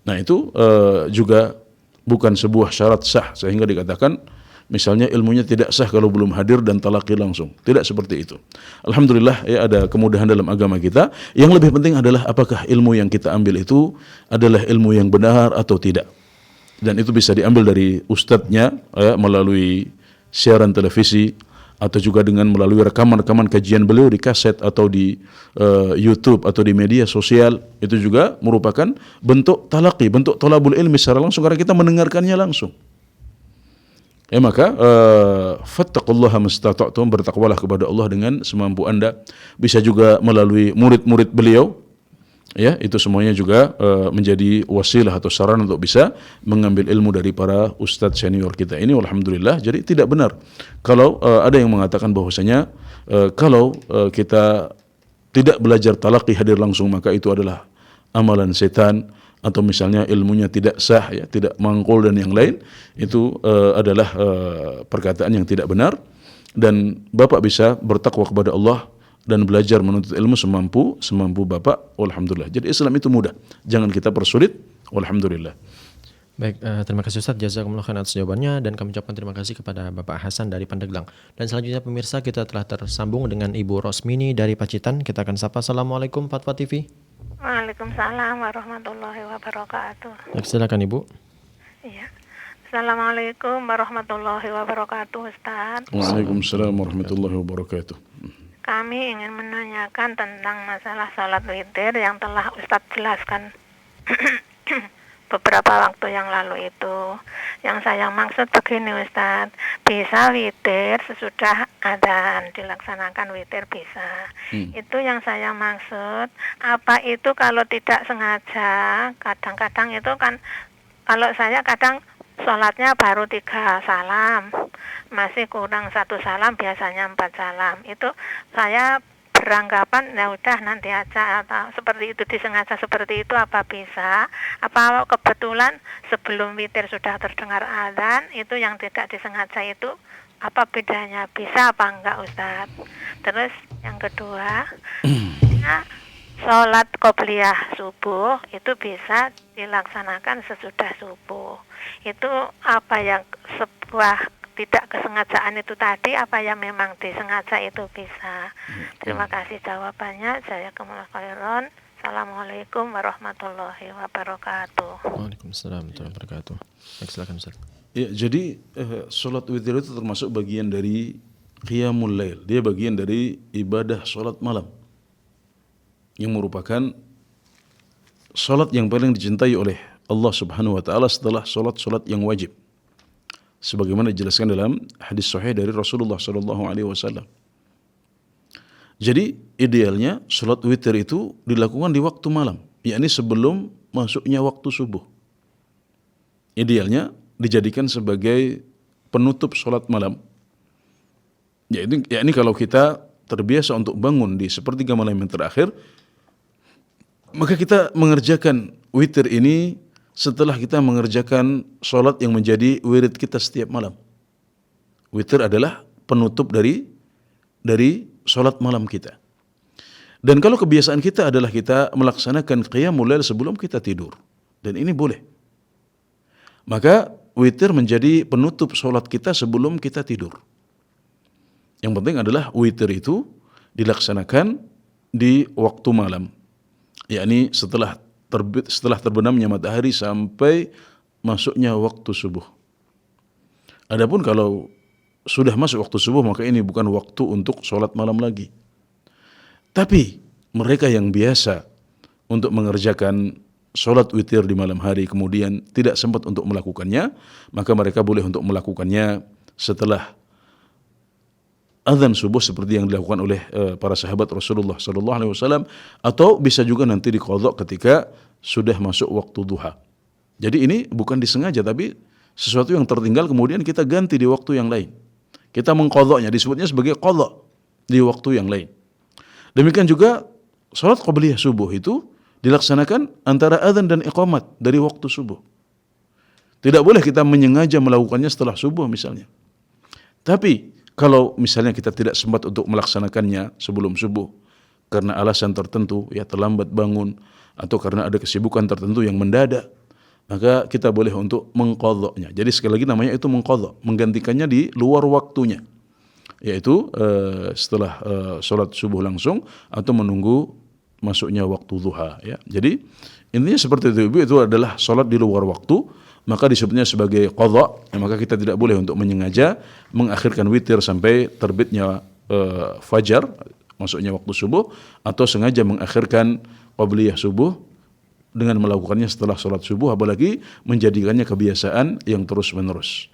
Nah, itu juga bukan sebuah syarat sah sehingga dikatakan misalnya ilmunya tidak sah kalau belum hadir dan talaqi langsung. Tidak seperti itu. Alhamdulillah, ya, ada kemudahan dalam agama kita. Yang lebih penting adalah apakah ilmu yang kita ambil itu adalah ilmu yang benar atau tidak. Dan itu bisa diambil dari ustadznya, ya, melalui siaran televisi atau juga dengan melalui rekaman-rekaman kajian beliau di kaset atau di YouTube atau di media sosial. Itu juga merupakan bentuk talaqi, bentuk thalabul ilmi secara langsung, karena kita mendengarkannya langsung. Ya, maka fattaqullaha mastata'tum, bertakwalah kepada Allah dengan semampu Anda. Bisa juga melalui murid-murid beliau. Ya, itu semuanya juga menjadi wasilah atau sarana untuk bisa mengambil ilmu dari para ustadz senior kita ini. Alhamdulillah. Jadi tidak benar kalau ada yang mengatakan bahwasanya kalau kita tidak belajar talaqi hadir langsung maka itu adalah amalan setan, atau misalnya ilmunya tidak sah, ya, tidak mangkul dan yang lain. Itu adalah perkataan yang tidak benar. Dan Bapak bisa bertakwa kepada Allah dan belajar menuntut ilmu semampu Bapak. Alhamdulillah. Jadi Islam itu mudah, jangan kita persulit. Alhamdulillah. Baik, terima kasih Ustaz, jazakumullah khairan atas jawabannya, dan kami ucapkan terima kasih kepada Bapak Hasan dari Pandeglang. Dan selanjutnya pemirsa, kita telah tersambung dengan Ibu Rosmini dari Pacitan. Kita akan sapa. Assalamualaikum Fatwa TV. Waalaikumsalam warahmatullahi wabarakatuh. Silakan Ibu. Iya. Assalamualaikum warahmatullahi wabarakatuh, Ustaz. Waalaikumsalam warahmatullahi wabarakatuh. Kami ingin menanyakan tentang masalah salat witir yang telah Ustaz jelaskan beberapa waktu yang lalu itu. Yang saya maksud begini Ustadz, bisa witir sesudah adzan, dilaksanakan witir bisa. Itu yang saya maksud. Apa itu kalau tidak sengaja, kadang-kadang itu kan, kalau saya kadang sholatnya baru 3 salam, masih kurang 1 salam, biasanya 4 salam. Itu saya beranggapan ya udah nanti aja, atau seperti itu, disengaja seperti itu, apa bisa? Apa kebetulan sebelum witir sudah terdengar adzan, itu yang tidak disengaja itu apa bedanya? Bisa apa enggak Ustadz? Terus yang kedua, sholat qobliyah subuh itu bisa dilaksanakan sesudah subuh. Itu apa yang sebuah tidak kesengajaan itu tadi, apa yang memang disengaja itu bisa. Terima kasih jawabannya. Saya Jazakumullah khairan. Assalamualaikum warahmatullahi wabarakatuh. Waalaikumsalam warahmatullahi wabarakatuh. Baik, silakan Ustaz. Ya, jadi sholat witir itu termasuk bagian dari qiyamul lail. Dia bagian dari ibadah sholat malam, yang merupakan sholat yang paling dicintai oleh Allah Subhanahu wa taala setelah sholat-sholat yang wajib. Sebagaimana dijelaskan dalam hadis sahih dari Rasulullah sallallahu alaihi wasallam. Jadi idealnya sholat witir itu dilakukan di waktu malam, yakni sebelum masuknya waktu subuh. Idealnya dijadikan sebagai penutup sholat malam. Yakni kalau kita terbiasa untuk bangun di sepertiga malam yang terakhir, maka kita mengerjakan witir ini setelah kita mengerjakan sholat yang menjadi wirid kita setiap malam. Witir adalah penutup dari sholat malam kita. Dan kalau kebiasaan kita adalah kita melaksanakan qiyamul lail sebelum kita tidur, dan ini boleh, maka witir menjadi penutup sholat kita sebelum kita tidur. Yang penting adalah witir itu dilaksanakan di waktu malam, yakni setelah terbenamnya matahari sampai masuknya waktu subuh. Adapun kalau sudah masuk waktu subuh, maka ini bukan waktu untuk sholat malam lagi. Tapi mereka yang biasa untuk mengerjakan sholat witir di malam hari kemudian tidak sempat untuk melakukannya, maka mereka boleh untuk melakukannya setelah azan subuh seperti yang dilakukan oleh para sahabat Rasulullah sallallahu alaihi wasallam, atau bisa juga nanti diqadha ketika sudah masuk waktu duha. Jadi ini bukan disengaja, tapi sesuatu yang tertinggal kemudian kita ganti di waktu yang lain. Kita mengqadhanya, disebutnya sebagai qadha di waktu yang lain. Demikian juga salat qabliyah subuh itu dilaksanakan antara azan dan iqamat dari waktu subuh. Tidak boleh kita menyengaja melakukannya setelah subuh misalnya. Tapi kalau misalnya kita tidak sempat untuk melaksanakannya sebelum subuh karena alasan tertentu, ya terlambat bangun atau karena ada kesibukan tertentu yang mendadak, maka kita boleh untuk mengqadhanya. Jadi sekali lagi namanya itu mengqadha, menggantikannya di luar waktunya, yaitu setelah sholat subuh langsung atau menunggu masuknya waktu duha. Ya. Jadi intinya seperti itu, Ibu, itu adalah sholat di luar waktu, maka disebutnya sebagai qadha. Maka kita tidak boleh untuk menyengaja mengakhirkan witir sampai terbitnya fajar, masuknya waktu subuh, atau sengaja mengakhirkan qabliyah subuh dengan melakukannya setelah sholat subuh, apalagi menjadikannya kebiasaan yang terus menerus.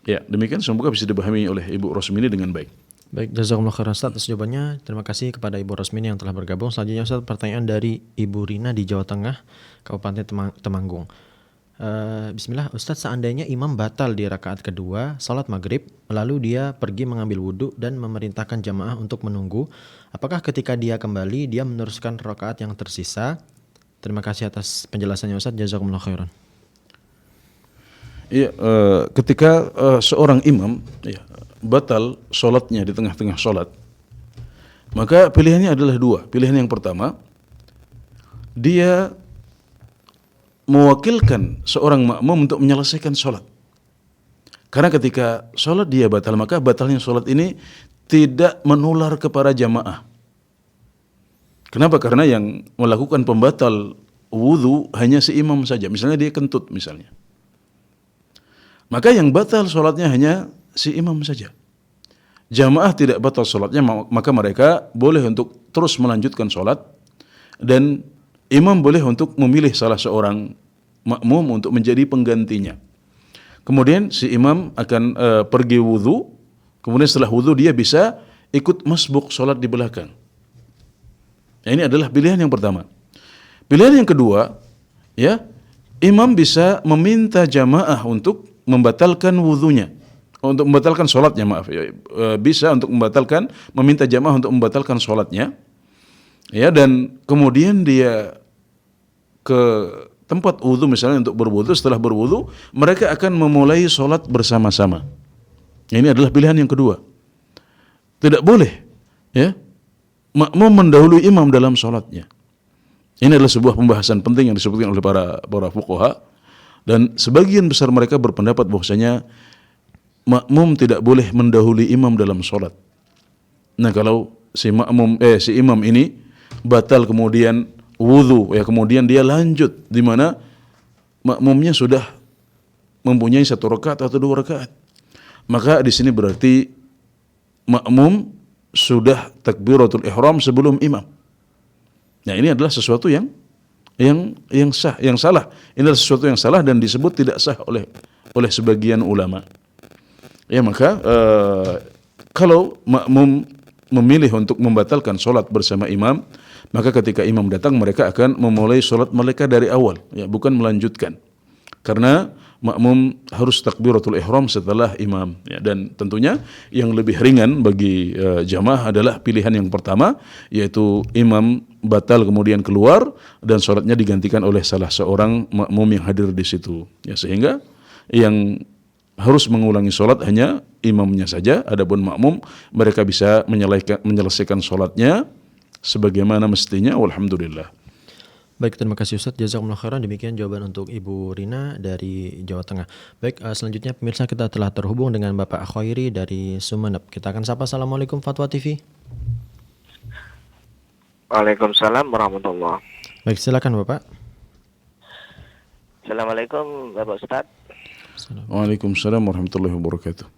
Ya, demikian semoga bisa dipahami oleh Ibu Rosmini dengan baik. Baik, jazakumullah khairan Ustaz atas jawabannya. Terima kasih kepada Ibu Rosmini yang telah bergabung. Selanjutnya Ustaz, pertanyaan dari Ibu Rina di Jawa Tengah, Kabupaten Temanggung. Bismillah, Ustaz, seandainya imam batal di rakaat kedua salat maghrib, lalu dia pergi mengambil wudhu dan memerintahkan jamaah untuk menunggu, apakah ketika dia kembali dia meneruskan rakaat yang tersisa? Terima kasih atas penjelasannya Ustaz, jazakumullah khairan. Iya, ketika seorang imam batal sholatnya di tengah-tengah sholat, maka pilihannya adalah dua. Pilihan yang pertama, dia mewakilkan seorang makmum untuk menyelesaikan sholat. Karena ketika sholat dia batal, maka batalnya sholat ini tidak menular kepada jamaah. Kenapa? Karena yang melakukan pembatal wudhu hanya si imam saja. Misalnya dia kentut misalnya, maka yang batal sholatnya hanya si imam saja. Jamaah tidak batal sholatnya, maka mereka boleh untuk terus melanjutkan sholat, dan imam boleh untuk memilih salah seorang makmum untuk menjadi penggantinya. Kemudian si imam akan pergi wudu, kemudian setelah wudu dia bisa ikut masbuk sholat di belakang. Ini adalah pilihan yang pertama. Pilihan yang kedua, ya, imam bisa meminta jamaah untuk membatalkan wudunya, untuk membatalkan sholatnya, maaf, ya, bisa untuk meminta jamaah untuk membatalkan sholatnya, ya, dan kemudian dia ke tempat wudu misalnya untuk berwudu. Setelah berwudu mereka akan memulai sholat bersama-sama. Ini adalah pilihan yang kedua. Tidak boleh, ya, makmum mendahului imam dalam sholatnya. Ini adalah sebuah pembahasan penting yang disebutkan oleh para fuqaha, dan sebagian besar mereka berpendapat bahwasanya makmum tidak boleh mendahului imam dalam sholat. Nah, kalau si imam ini batal kemudian wudu, ya, kemudian dia lanjut di mana makmumnya sudah mempunyai 1 rakaat atau 2 rakaat, maka di sini berarti makmum sudah takbiratul ihram sebelum imam. Nah, ini adalah sesuatu yang sah, yang salah. Ini adalah sesuatu yang salah dan disebut tidak sah oleh sebagian ulama. Ya, maka kalau makmum memilih untuk membatalkan sholat bersama imam, maka ketika imam datang mereka akan memulai sholat mereka dari awal, ya, bukan melanjutkan. Karena makmum harus takbiratul ihram setelah imam, ya, dan tentunya yang lebih ringan bagi jamaah adalah pilihan yang pertama, yaitu imam batal kemudian keluar dan sholatnya digantikan oleh salah seorang makmum yang hadir di situ, ya, sehingga yang harus mengulangi sholat hanya imamnya saja. Adapun makmum mereka bisa menyelesaikan sholatnya sebagaimana mestinya. Walhamdulillah. Baik, terima kasih Ustadz. Jazakumullah khairan. Demikian jawaban untuk Ibu Rina dari Jawa Tengah. Baik, selanjutnya pemirsa kita telah terhubung dengan Bapak Khairi dari Sumeneb. Kita akan sapa. Assalamualaikum Fatwa TV. Waalaikumsalam warahmatullahi. Baik, silakan Bapak. Assalamualaikum Bapak Ustadz. Waalaikumsalam warahmatullahi wabarakatuh.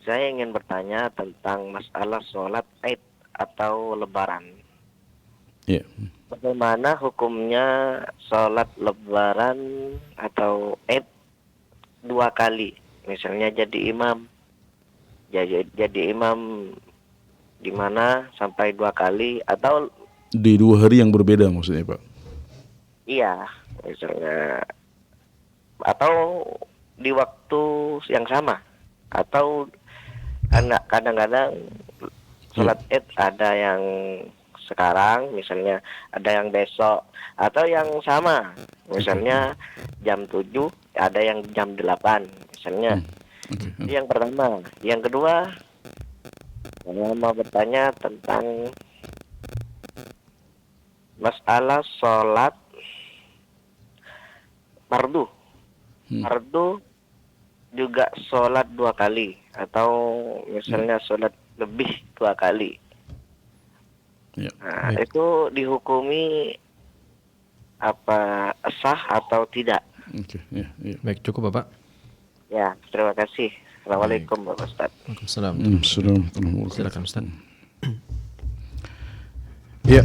Saya ingin bertanya tentang masalah sholat Id atau Lebaran. Ya. Bagaimana hukumnya sholat Lebaran atau Id 2 kali? Misalnya jadi imam, jadi imam di mana sampai 2 kali, atau di 2 hari yang berbeda maksudnya, Pak? Iya, misalnya, atau di waktu yang sama, atau kadang-kadang sholat Id ada yang sekarang, misalnya ada yang besok, atau yang sama, misalnya jam 7, ada yang jam 8, misalnya. Itu yang pertama. Yang kedua, saya mau bertanya tentang masalah sholat fardu. Fardu juga sholat 2 kali, atau misalnya sholat lebih 2 kali. Ya. Nah, itu dihukumi apa sah atau tidak? Oke, ya. Baik, cukup Bapak. Ya, terima kasih. Assalamualaikum Bapak Ustaz. Waalaikumsalam. Silakan Ustaz. Ya,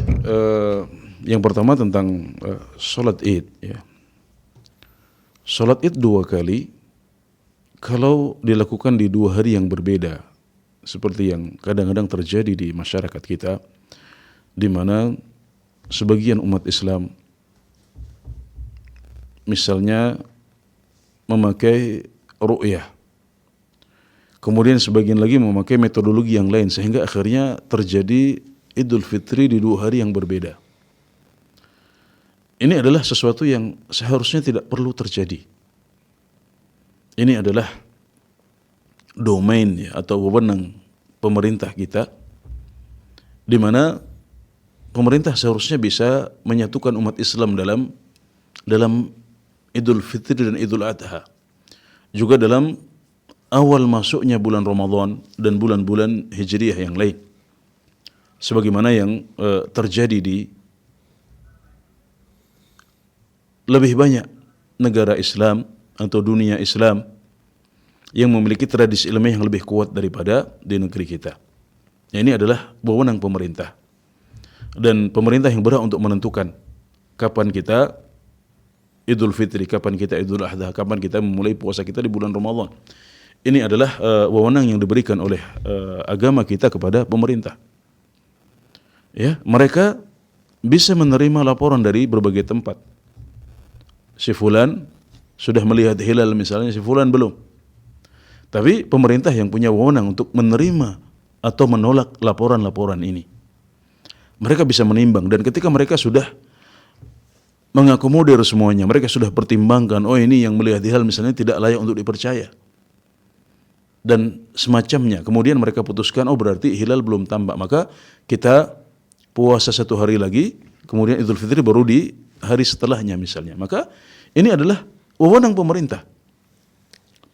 yang pertama tentang sholat Id, ya. Sholat Id 2 kali kalau dilakukan di 2 hari yang berbeda, seperti yang kadang-kadang terjadi di masyarakat kita, di mana sebagian umat Islam misalnya memakai ru'yah, kemudian sebagian lagi memakai metodologi yang lain, sehingga akhirnya terjadi Idul Fitri di 2 hari yang berbeda. Ini adalah sesuatu yang seharusnya tidak perlu terjadi. Ini adalah domain, ya, atau wewenang pemerintah kita, di mana pemerintah seharusnya bisa menyatukan umat Islam dalam Idul Fitri dan Idul Adha. Juga dalam awal masuknya bulan Ramadan dan bulan-bulan Hijriyah yang lain. Sebagaimana yang terjadi di lebih banyak negara Islam atau dunia Islam yang memiliki tradisi ilmiah yang lebih kuat daripada di negeri kita. Ini adalah wewenang pemerintah. Dan pemerintah yang berhak untuk menentukan kapan kita Idul Fitri, kapan kita Idul Adha, kapan kita memulai puasa kita di bulan Ramadan. Ini adalah wewenang yang diberikan oleh agama kita kepada pemerintah. Ya, mereka bisa menerima laporan dari berbagai tempat. Si fulan sudah melihat hilal misalnya, si fulan belum. Tapi pemerintah yang punya wewenang untuk menerima atau menolak laporan-laporan ini. Mereka bisa menimbang, dan ketika mereka sudah mengakomodir semuanya, mereka sudah pertimbangkan, oh ini yang melihat hilal misalnya tidak layak untuk dipercaya, dan semacamnya. Kemudian mereka putuskan, oh berarti hilal belum tampak, maka kita puasa 1 hari lagi, kemudian Idul Fitri baru di hari setelahnya misalnya. Maka ini adalah wewenang pemerintah.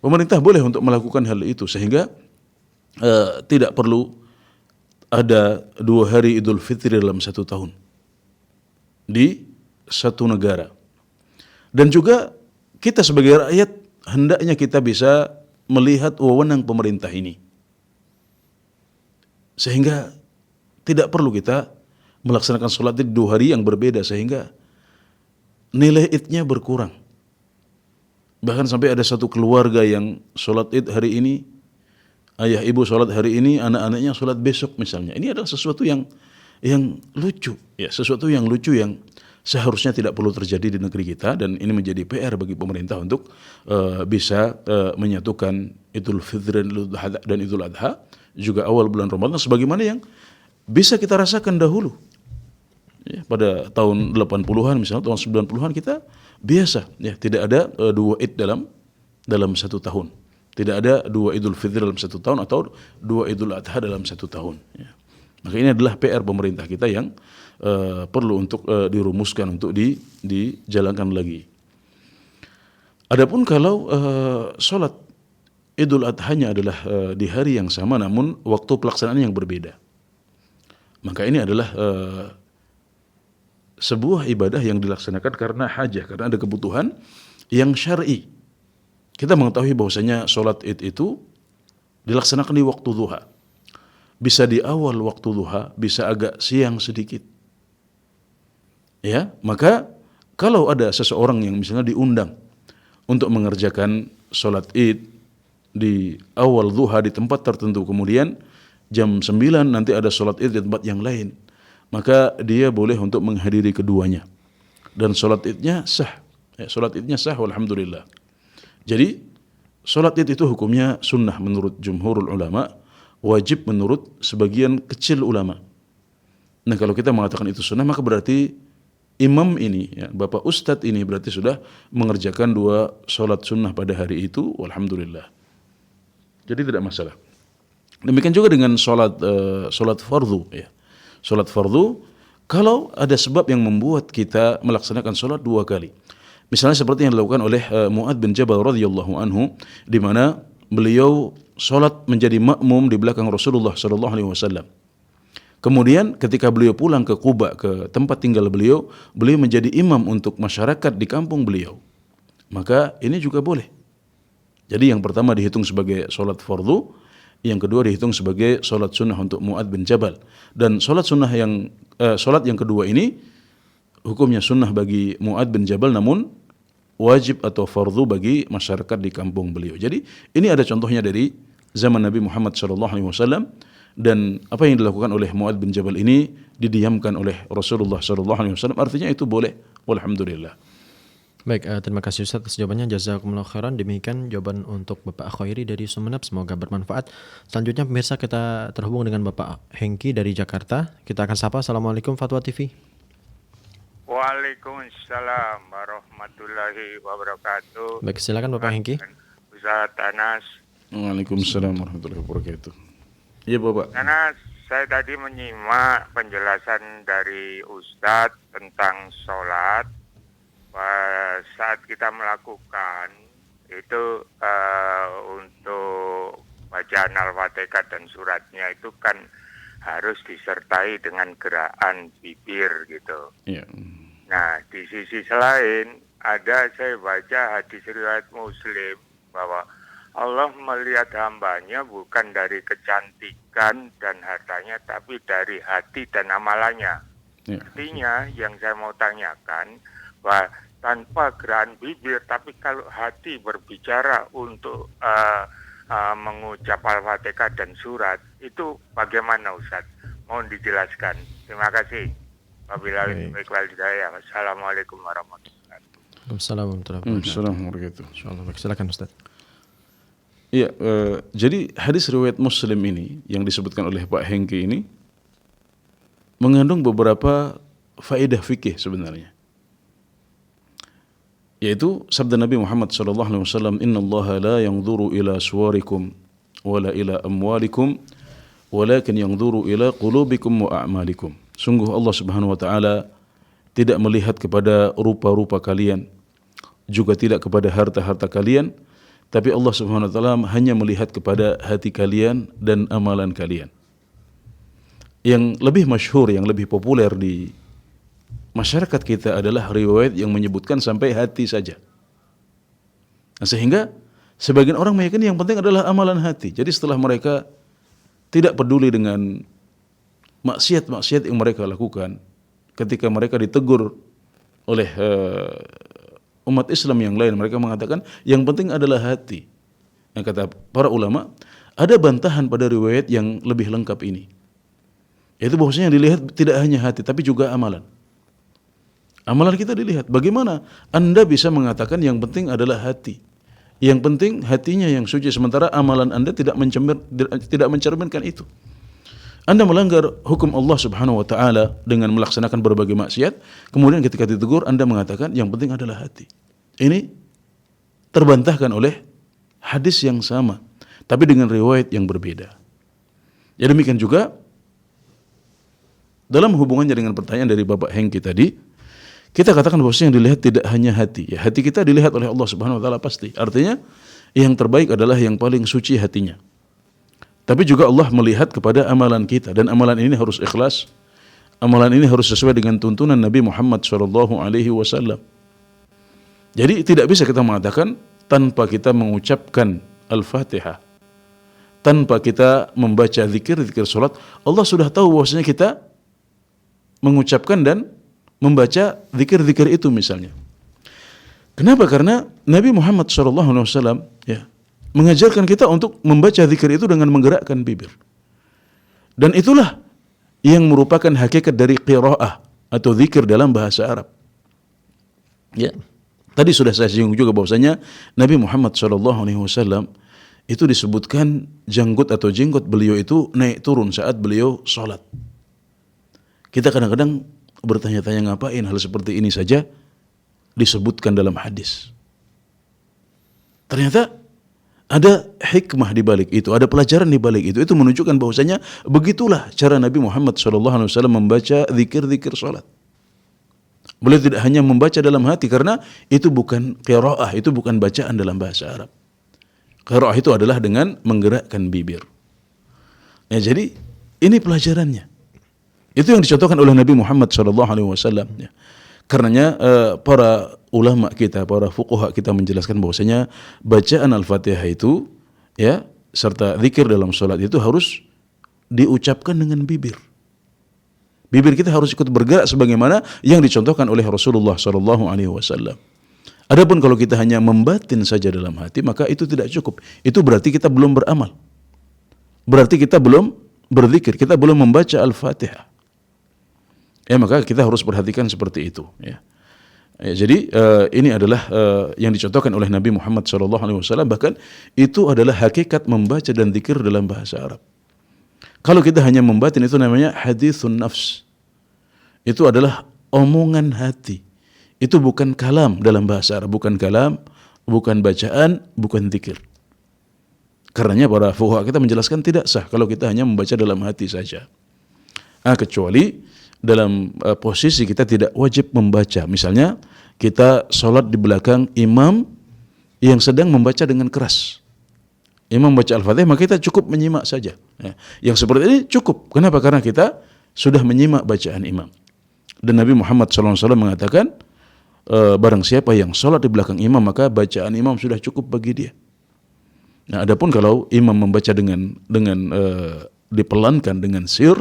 Pemerintah boleh untuk melakukan hal itu, sehingga tidak perlu ada 2 hari Idul Fitri dalam 1 tahun di satu negara. Dan juga kita sebagai rakyat hendaknya kita bisa melihat wewenang pemerintah ini, sehingga tidak perlu kita melaksanakan sholat id 2 hari yang berbeda, sehingga nilai idnya berkurang. Bahkan sampai ada satu keluarga yang sholat id hari ini, ayah ibu sholat hari ini, anak-anaknya sholat besok misalnya. Ini adalah sesuatu yang lucu, ya, sesuatu yang lucu yang seharusnya tidak perlu terjadi di negeri kita, dan ini menjadi PR bagi pemerintah untuk bisa menyatukan Idul Fitri dan Idul Adha juga awal bulan Ramadan sebagaimana yang bisa kita rasakan dahulu. Ya, pada tahun 80-an misalnya, tahun 90-an kita biasa, ya, tidak ada 2 Id dalam 1 tahun. Tidak ada 2 Idul Fitri dalam 1 tahun atau 2 Idul Adha dalam 1 tahun. Ya. Maka ini adalah PR pemerintah kita yang perlu untuk dirumuskan, untuk dijalankan lagi. Adapun kalau sholat Idul Adhanya adalah di hari yang sama namun waktu pelaksanaan yang berbeda, maka ini adalah sebuah ibadah yang dilaksanakan karena hajah, karena ada kebutuhan yang syar'i. Kita mengetahui bahwasanya sholat id itu dilaksanakan di waktu duha. Bisa di awal waktu duha, bisa agak siang sedikit. Ya, maka kalau ada seseorang yang misalnya diundang untuk mengerjakan sholat id di awal duha di tempat tertentu, kemudian jam 9 nanti ada sholat id di tempat yang lain, maka dia boleh untuk menghadiri keduanya. Dan sholat idnya sah. Ya, sholat idnya sah, alhamdulillah. Jadi sholat id itu hukumnya sunnah menurut jumhurul ulama, wajib menurut sebagian kecil ulama. Nah, kalau kita mengatakan itu sunnah, maka berarti imam ini, ya, Bapak Ustadz ini berarti sudah mengerjakan 2 sholat sunnah pada hari itu, alhamdulillah. Jadi tidak masalah. Demikian juga dengan sholat fardu, ya. Sholat fardu, kalau ada sebab yang membuat kita melaksanakan sholat 2 kali. Misalnya seperti yang dilakukan oleh Mu'adz bin Jabal radhiyallahu anhu, di mana beliau sholat menjadi makmum di belakang Rasulullah sallallahu alaihi wasallam. Kemudian ketika beliau pulang ke Quba, ke tempat tinggal beliau, beliau menjadi imam untuk masyarakat di kampung beliau. Maka ini juga boleh. Jadi yang pertama dihitung sebagai sholat fardu, yang kedua dihitung sebagai sholat sunnah untuk Mu'adz bin Jabal. Dan sholat yang kedua ini hukumnya sunnah bagi Mu'adz bin Jabal, namun wajib atau fardu bagi masyarakat di kampung beliau. Jadi ini ada contohnya dari zaman Nabi Muhammad SAW, dan apa yang dilakukan oleh Mu'adz bin Jabal ini didiamkan oleh Rasulullah SAW. Artinya itu boleh, walhamdulillah. Baik, terima kasih Ustaz atas jawabannya. Jazakumullah khairan. Demikian jawaban untuk Bapak Khairi dari Sumeneb, semoga bermanfaat. Selanjutnya pemirsa, kita terhubung dengan Bapak Hengki dari Jakarta. Kita akan sapa. Assalamualaikum Fatwa TV. Waalaikumsalam warahmatullahi wabarakatuh. Baik, silakan Bapak Hengki. Ustaz Anas. Waalaikumsalam warahmatullahi wabarakatuh. Iya Bapak. Anas, saya tadi menyimak penjelasan dari Ustadz tentang sholat. Saat kita melakukan itu untuk bacaan Al-Fatihah dan suratnya itu kan harus disertai dengan gerakan bibir gitu. Iya. Nah, di sisi lain ada, saya baca hadis riwayat Muslim bahwa Allah melihat hambanya bukan dari kecantikan dan hartanya, tapi dari hati dan amalannya. Ya. Artinya yang saya mau tanyakan, bahwa tanpa gerakan bibir, tapi kalau hati berbicara untuk mengucap Al-Fatihah dan surat, itu bagaimana Ustaz? Mohon dijelaskan. Terima kasih. Wabillahi taufiq wal hidayah. Wassalamualaikum warahmatullahi wabarakatuh. Waalaikumsalam warahmatullahi wabarakatuh. Assalamualaikum warahmatullahi wabarakatuh. Insyaallah. Baik, silakan Ustaz. Iya, jadi hadis riwayat Muslim ini yang disebutkan oleh Pak Hengki ini mengandung beberapa faedah fikih sebenarnya. Yaitu sabda Nabi Muhammad SAW, Inna Allah la yanzuru ila suwarikum wala ila amwalikum walakin yanzuru ila qulubikum wa a'malikum. Sungguh Allah Subhanahu wa taala tidak melihat kepada rupa-rupa kalian, juga tidak kepada harta-harta kalian, tapi Allah Subhanahu wa taala hanya melihat kepada hati kalian dan amalan kalian. Yang lebih masyhur, yang lebih populer di masyarakat kita adalah riwayat yang menyebutkan sampai hati saja. Nah, sehingga sebagian orang meyakini yang penting adalah amalan hati. Jadi setelah mereka tidak peduli dengan maksiat-maksiat yang mereka lakukan, ketika mereka ditegur oleh umat Islam yang lain, mereka mengatakan yang penting adalah hati. Yang kata para ulama, ada bantahan pada riwayat yang lebih lengkap ini. Yaitu bahwasanya yang dilihat tidak hanya hati, tapi juga amalan. Amalan kita dilihat. Bagaimana Anda bisa mengatakan yang penting adalah hati? Yang penting hatinya yang suci, sementara amalan Anda tidak mencerminkan itu. Anda melanggar hukum Allah Subhanahu wa taala dengan melaksanakan berbagai maksiat, kemudian ketika ditegur Anda mengatakan yang penting adalah hati. Ini terbantahkan oleh hadis yang sama, tapi dengan riwayat yang berbeda. Ya, demikian juga dalam hubungannya dengan pertanyaan dari Bapak Hengki tadi, kita katakan bahwa yang dilihat tidak hanya hati. Ya, hati kita dilihat oleh Allah Subhanahu wa taala pasti. Artinya yang terbaik adalah yang paling suci hatinya. Tapi juga Allah melihat kepada amalan kita, dan amalan ini harus ikhlas. Amalan ini harus sesuai dengan tuntunan Nabi Muhammad SAW. Jadi tidak bisa kita mengatakan tanpa kita mengucapkan Al-Fatihah, tanpa kita membaca zikir-zikir salat, Allah sudah tahu bahwasanya kita mengucapkan dan membaca zikir-zikir itu misalnya. Kenapa? Karena Nabi Muhammad SAW mengajarkan kita untuk membaca zikir itu dengan menggerakkan bibir. Dan itulah yang merupakan hakikat dari qiraah atau zikir dalam bahasa Arab. Ya. Tadi sudah saya singgung juga bahwasanya Nabi Muhammad SAW itu disebutkan janggut atau jenggot beliau itu naik turun saat beliau sholat. Kita kadang-kadang bertanya-tanya ngapain hal seperti ini saja disebutkan dalam hadis. Ternyata ada hikmah di balik itu, ada pelajaran di balik itu. Itu menunjukkan bahwasanya begitulah cara Nabi Muhammad SAW membaca zikir-zikir salat. Beliau tidak hanya membaca dalam hati, karena itu bukan qiraah, itu bukan bacaan dalam bahasa Arab. Qiraah itu adalah dengan menggerakkan bibir. Ya, jadi ini pelajarannya. Itu yang dicontohkan oleh Nabi Muhammad SAW. Ya. Karenanya para ulama kita, para fuqaha kita menjelaskan bahwasanya bacaan Al-Fatihah itu, ya, serta zikir dalam salat itu harus diucapkan dengan bibir. Bibir kita harus ikut bergerak sebagaimana yang dicontohkan oleh Rasulullah SAW. Adapun kalau kita hanya membatin saja dalam hati, maka itu tidak cukup. Itu berarti kita belum beramal. Berarti kita belum berzikir, kita belum membaca Al-Fatihah. Ya, maka kita harus perhatikan seperti itu. Ya. Jadi ini adalah yang dicontohkan oleh Nabi Muhammad SAW. Bahkan itu adalah hakikat membaca dan zikir dalam bahasa Arab. Kalau kita hanya membatin, itu namanya hadithun nafs. Itu adalah omongan hati. Itu bukan kalam dalam bahasa Arab. Bukan kalam, bukan bacaan, bukan zikir. Karenanya para fuqaha kita menjelaskan tidak sah kalau kita hanya membaca dalam hati saja. Kecuali dalam posisi kita tidak wajib membaca. Misalnya kita sholat di belakang imam yang sedang membaca dengan keras. Imam membaca Al-Fatihah, maka kita cukup menyimak saja. Ya. Yang seperti ini cukup. Kenapa? Karena kita sudah menyimak bacaan imam. Dan Nabi Muhammad SAW mengatakan, barang siapa yang sholat di belakang imam, maka bacaan imam sudah cukup bagi dia. Nah, adapun kalau imam membaca dengan dipelankan dengan sir,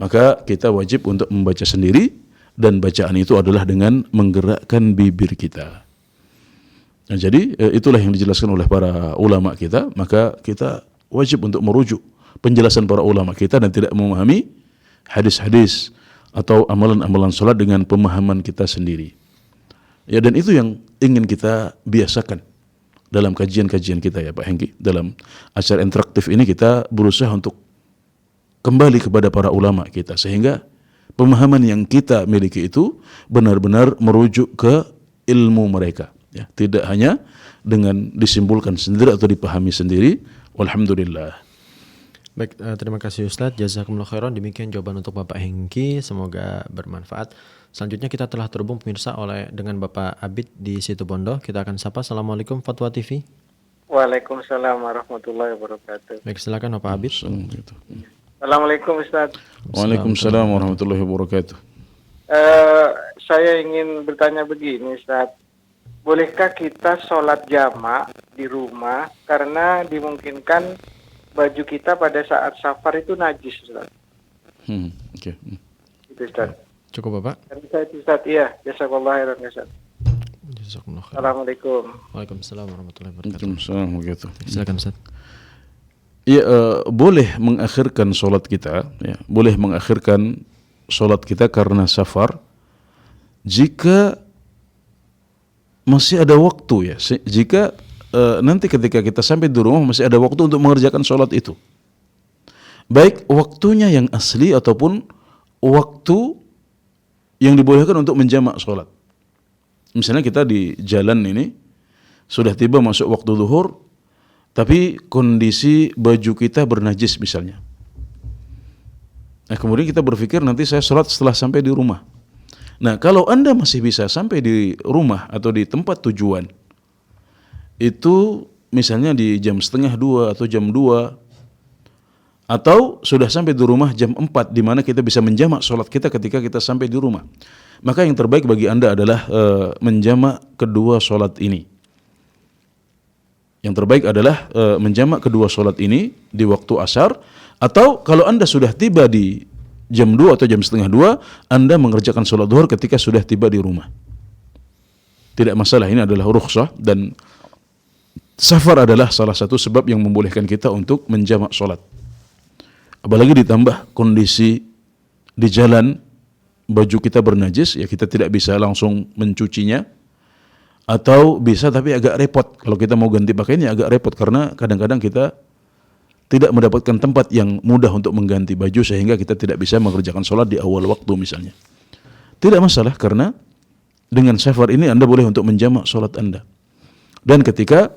maka kita wajib untuk membaca sendiri dan bacaan itu adalah dengan menggerakkan bibir kita. Nah, jadi itulah yang dijelaskan oleh para ulama kita, maka kita wajib untuk merujuk penjelasan para ulama kita dan tidak memahami hadis-hadis atau amalan-amalan salat dengan pemahaman kita sendiri. Ya, dan itu yang ingin kita biasakan dalam kajian-kajian kita ya Pak Hengki. Dalam acara interaktif ini kita berusaha untuk kembali kepada para ulama kita sehingga pemahaman yang kita miliki itu benar-benar merujuk ke ilmu mereka ya, tidak hanya dengan disimpulkan sendiri atau dipahami sendiri. Walhamdulillah. Baik, terima kasih Ustadz. Jazakumullah khairan. Demikian jawaban untuk Bapak Hengki. Semoga bermanfaat. Selanjutnya kita telah terhubung pemirsa dengan Bapak Abid di Situbondo. Kita akan sapa. Assalamualaikum Fatwa TV. Waalaikumsalam warahmatullahi wabarakatuh. Baik, silakan Bapak Abid. Assalamualaikum Ustaz. Waalaikumsalam warahmatullahi wabarakatuh. Saya ingin bertanya begini Ustaz. Bolehkah kita sholat jamak di rumah karena dimungkinkan baju kita pada saat safar itu najis Ustaz? Oke. Itu Ustaz. Cukup Bapak? Saya Ustaz, iya. Jazakallah khairan Ustaz. Assalamualaikum. Waalaikumsalam warahmatullahi wabarakatuh. Waalaikumsalam warahmatullahi wabarakatuh. Silakan Ustaz. Ya, boleh mengakhirkan sholat kita, ya, boleh mengakhirkan sholat kita karena safar jika masih ada waktu ya. Jika nanti ketika kita sampai di rumah masih ada waktu untuk mengerjakan sholat itu, baik waktunya yang asli ataupun waktu yang dibolehkan untuk menjamak sholat. Misalnya kita di jalan ini sudah tiba masuk waktu zuhur, tapi kondisi baju kita bernajis misalnya. Nah, kemudian kita berpikir nanti saya sholat setelah sampai di rumah. Nah, kalau Anda masih bisa sampai di rumah atau di tempat tujuan, itu misalnya di jam 1:30 atau jam 2, atau sudah sampai di rumah jam 4, di mana kita bisa menjamak sholat kita ketika kita sampai di rumah, maka yang terbaik bagi Anda adalah menjamak kedua sholat ini. Yang terbaik adalah menjamak kedua sholat ini di waktu asar, atau kalau Anda sudah tiba di jam 2 atau jam 1:30, Anda mengerjakan sholat zuhur ketika sudah tiba di rumah. Tidak masalah, ini adalah rukhsah, dan safar adalah salah satu sebab yang membolehkan kita untuk menjamak sholat. Apalagi ditambah kondisi di jalan baju kita bernajis, ya kita tidak bisa langsung mencucinya, atau bisa tapi agak repot. Kalau kita mau ganti pakaiannya agak repot karena kadang-kadang kita tidak mendapatkan tempat yang mudah untuk mengganti baju sehingga kita tidak bisa mengerjakan sholat di awal waktu misalnya. Tidak masalah karena dengan safar ini Anda boleh untuk menjamak sholat Anda. Dan ketika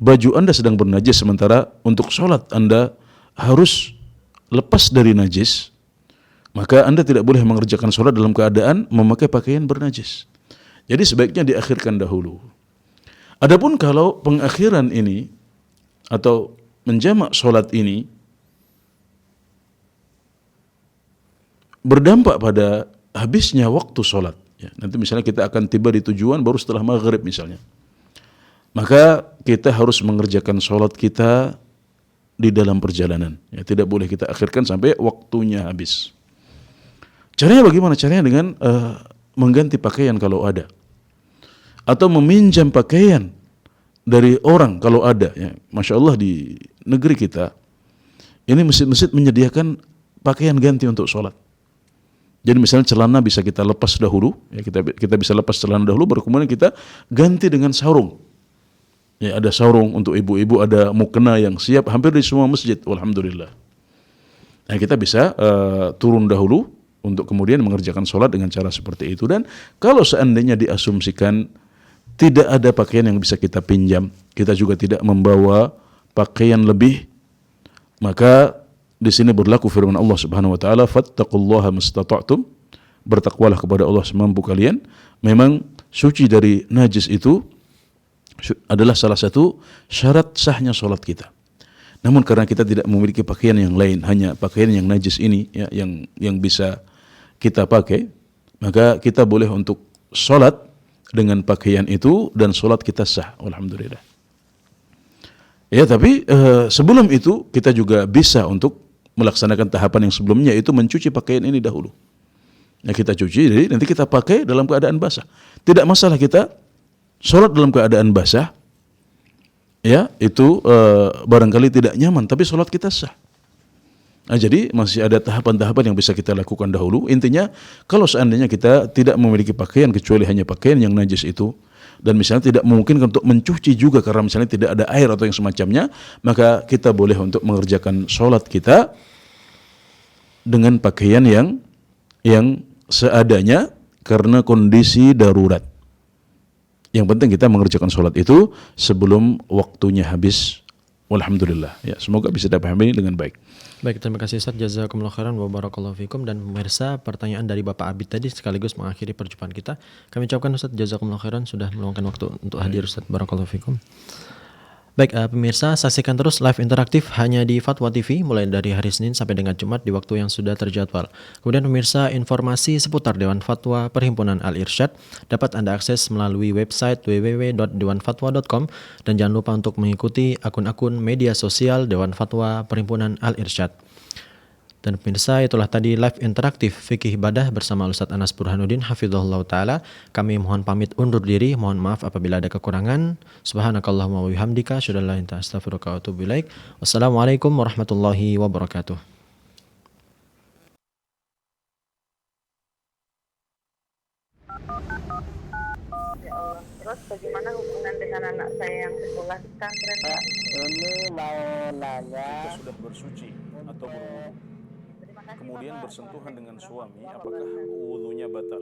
baju Anda sedang bernajis sementara untuk sholat Anda harus lepas dari najis, maka Anda tidak boleh mengerjakan sholat dalam keadaan memakai pakaian bernajis. Jadi sebaiknya diakhirkan dahulu. Adapun kalau pengakhiran ini atau menjamak sholat ini berdampak pada habisnya waktu sholat, ya, nanti misalnya kita akan tiba di tujuan baru setelah maghrib misalnya, maka kita harus mengerjakan sholat kita di dalam perjalanan, ya, tidak boleh kita akhirkan sampai waktunya habis. Caranya bagaimana? Caranya dengan mengganti pakaian kalau ada, atau meminjam pakaian dari orang kalau ada. Ya, Masya Allah di negeri kita ini masjid-masjid menyediakan pakaian ganti untuk sholat. Jadi misalnya celana bisa kita lepas dahulu, ya, kita bisa lepas celana dahulu, baru kemudian kita ganti dengan sarung. Ya, ada sarung untuk ibu-ibu, ada mukena yang siap hampir di semua masjid, alhamdulillah. Nah, kita bisa turun dahulu untuk kemudian mengerjakan sholat dengan cara seperti itu. Dan kalau seandainya diasumsikan tidak ada pakaian yang bisa kita pinjam, kita juga tidak membawa pakaian lebih, maka di sini berlaku firman Allah Subhanahu wa taala, fattaqullaha mastata'tum, bertakwalah kepada Allah semampu kalian. Memang suci dari najis itu adalah salah satu syarat sahnya sholat kita. Namun karena kita tidak memiliki pakaian yang lain, hanya pakaian yang najis ini, ya, yang bisa kita pakai, maka kita boleh untuk sholat dengan pakaian itu dan sholat kita sah, alhamdulillah. Ya, tapi sebelum itu kita juga bisa untuk melaksanakan tahapan yang sebelumnya, itu mencuci pakaian ini dahulu. Ya, kita cuci, jadi nanti kita pakai dalam keadaan basah. Tidak masalah kita sholat dalam keadaan basah, ya itu barangkali tidak nyaman, tapi sholat kita sah. Nah, jadi masih ada tahapan-tahapan yang bisa kita lakukan dahulu. Intinya kalau seandainya kita tidak memiliki pakaian kecuali hanya pakaian yang najis itu, dan misalnya tidak mungkin untuk mencuci juga karena misalnya tidak ada air atau yang semacamnya, maka kita boleh untuk mengerjakan sholat kita dengan pakaian yang seadanya karena kondisi darurat. Yang penting kita mengerjakan sholat itu sebelum waktunya habis. Walhamdulillah. Ya, semoga bisa dipahami dengan baik. Baik, terima kasih Ustaz. Jazakumullah khairan wa barakallahu fikum. Dan pemirsa, pertanyaan dari Bapak Abid tadi sekaligus mengakhiri perjumpaan kita. Kami ucapkan Ustaz jazakumullah khairan sudah meluangkan waktu untuk hadir Ustaz. Barakallahu fikum. Baik, pemirsa, saksikan terus live interaktif hanya di Fatwa TV mulai dari hari Senin sampai dengan Jumat di waktu yang sudah terjadwal. Kemudian pemirsa, informasi seputar Dewan Fatwa Perhimpunan Al-Irsyad dapat Anda akses melalui website www.dewanfatwa.com, dan jangan lupa untuk mengikuti akun-akun media sosial Dewan Fatwa Perhimpunan Al-Irsyad. Dan pemirsa, itulah tadi live interaktif Fikih Ibadah bersama Ustaz Anas Burhanuddin hafizahullah ta'ala. Kami mohon pamit undur diri, mohon maaf apabila ada kekurangan. Subhanakallahumma wa bihamdika asyhadu an la ilaha illa anta astaghfiruka wa atubu ilaik. Wassalamualaikum warahmatullahi wabarakatuh. Ya Allah. Terus bagaimana hubungan dengan anak saya yang sekolah di pesantren? Ini mau nanya. Jika sudah bersuci atau berwudu, kemudian bersentuhan dengan suami, apakah wudunya batal?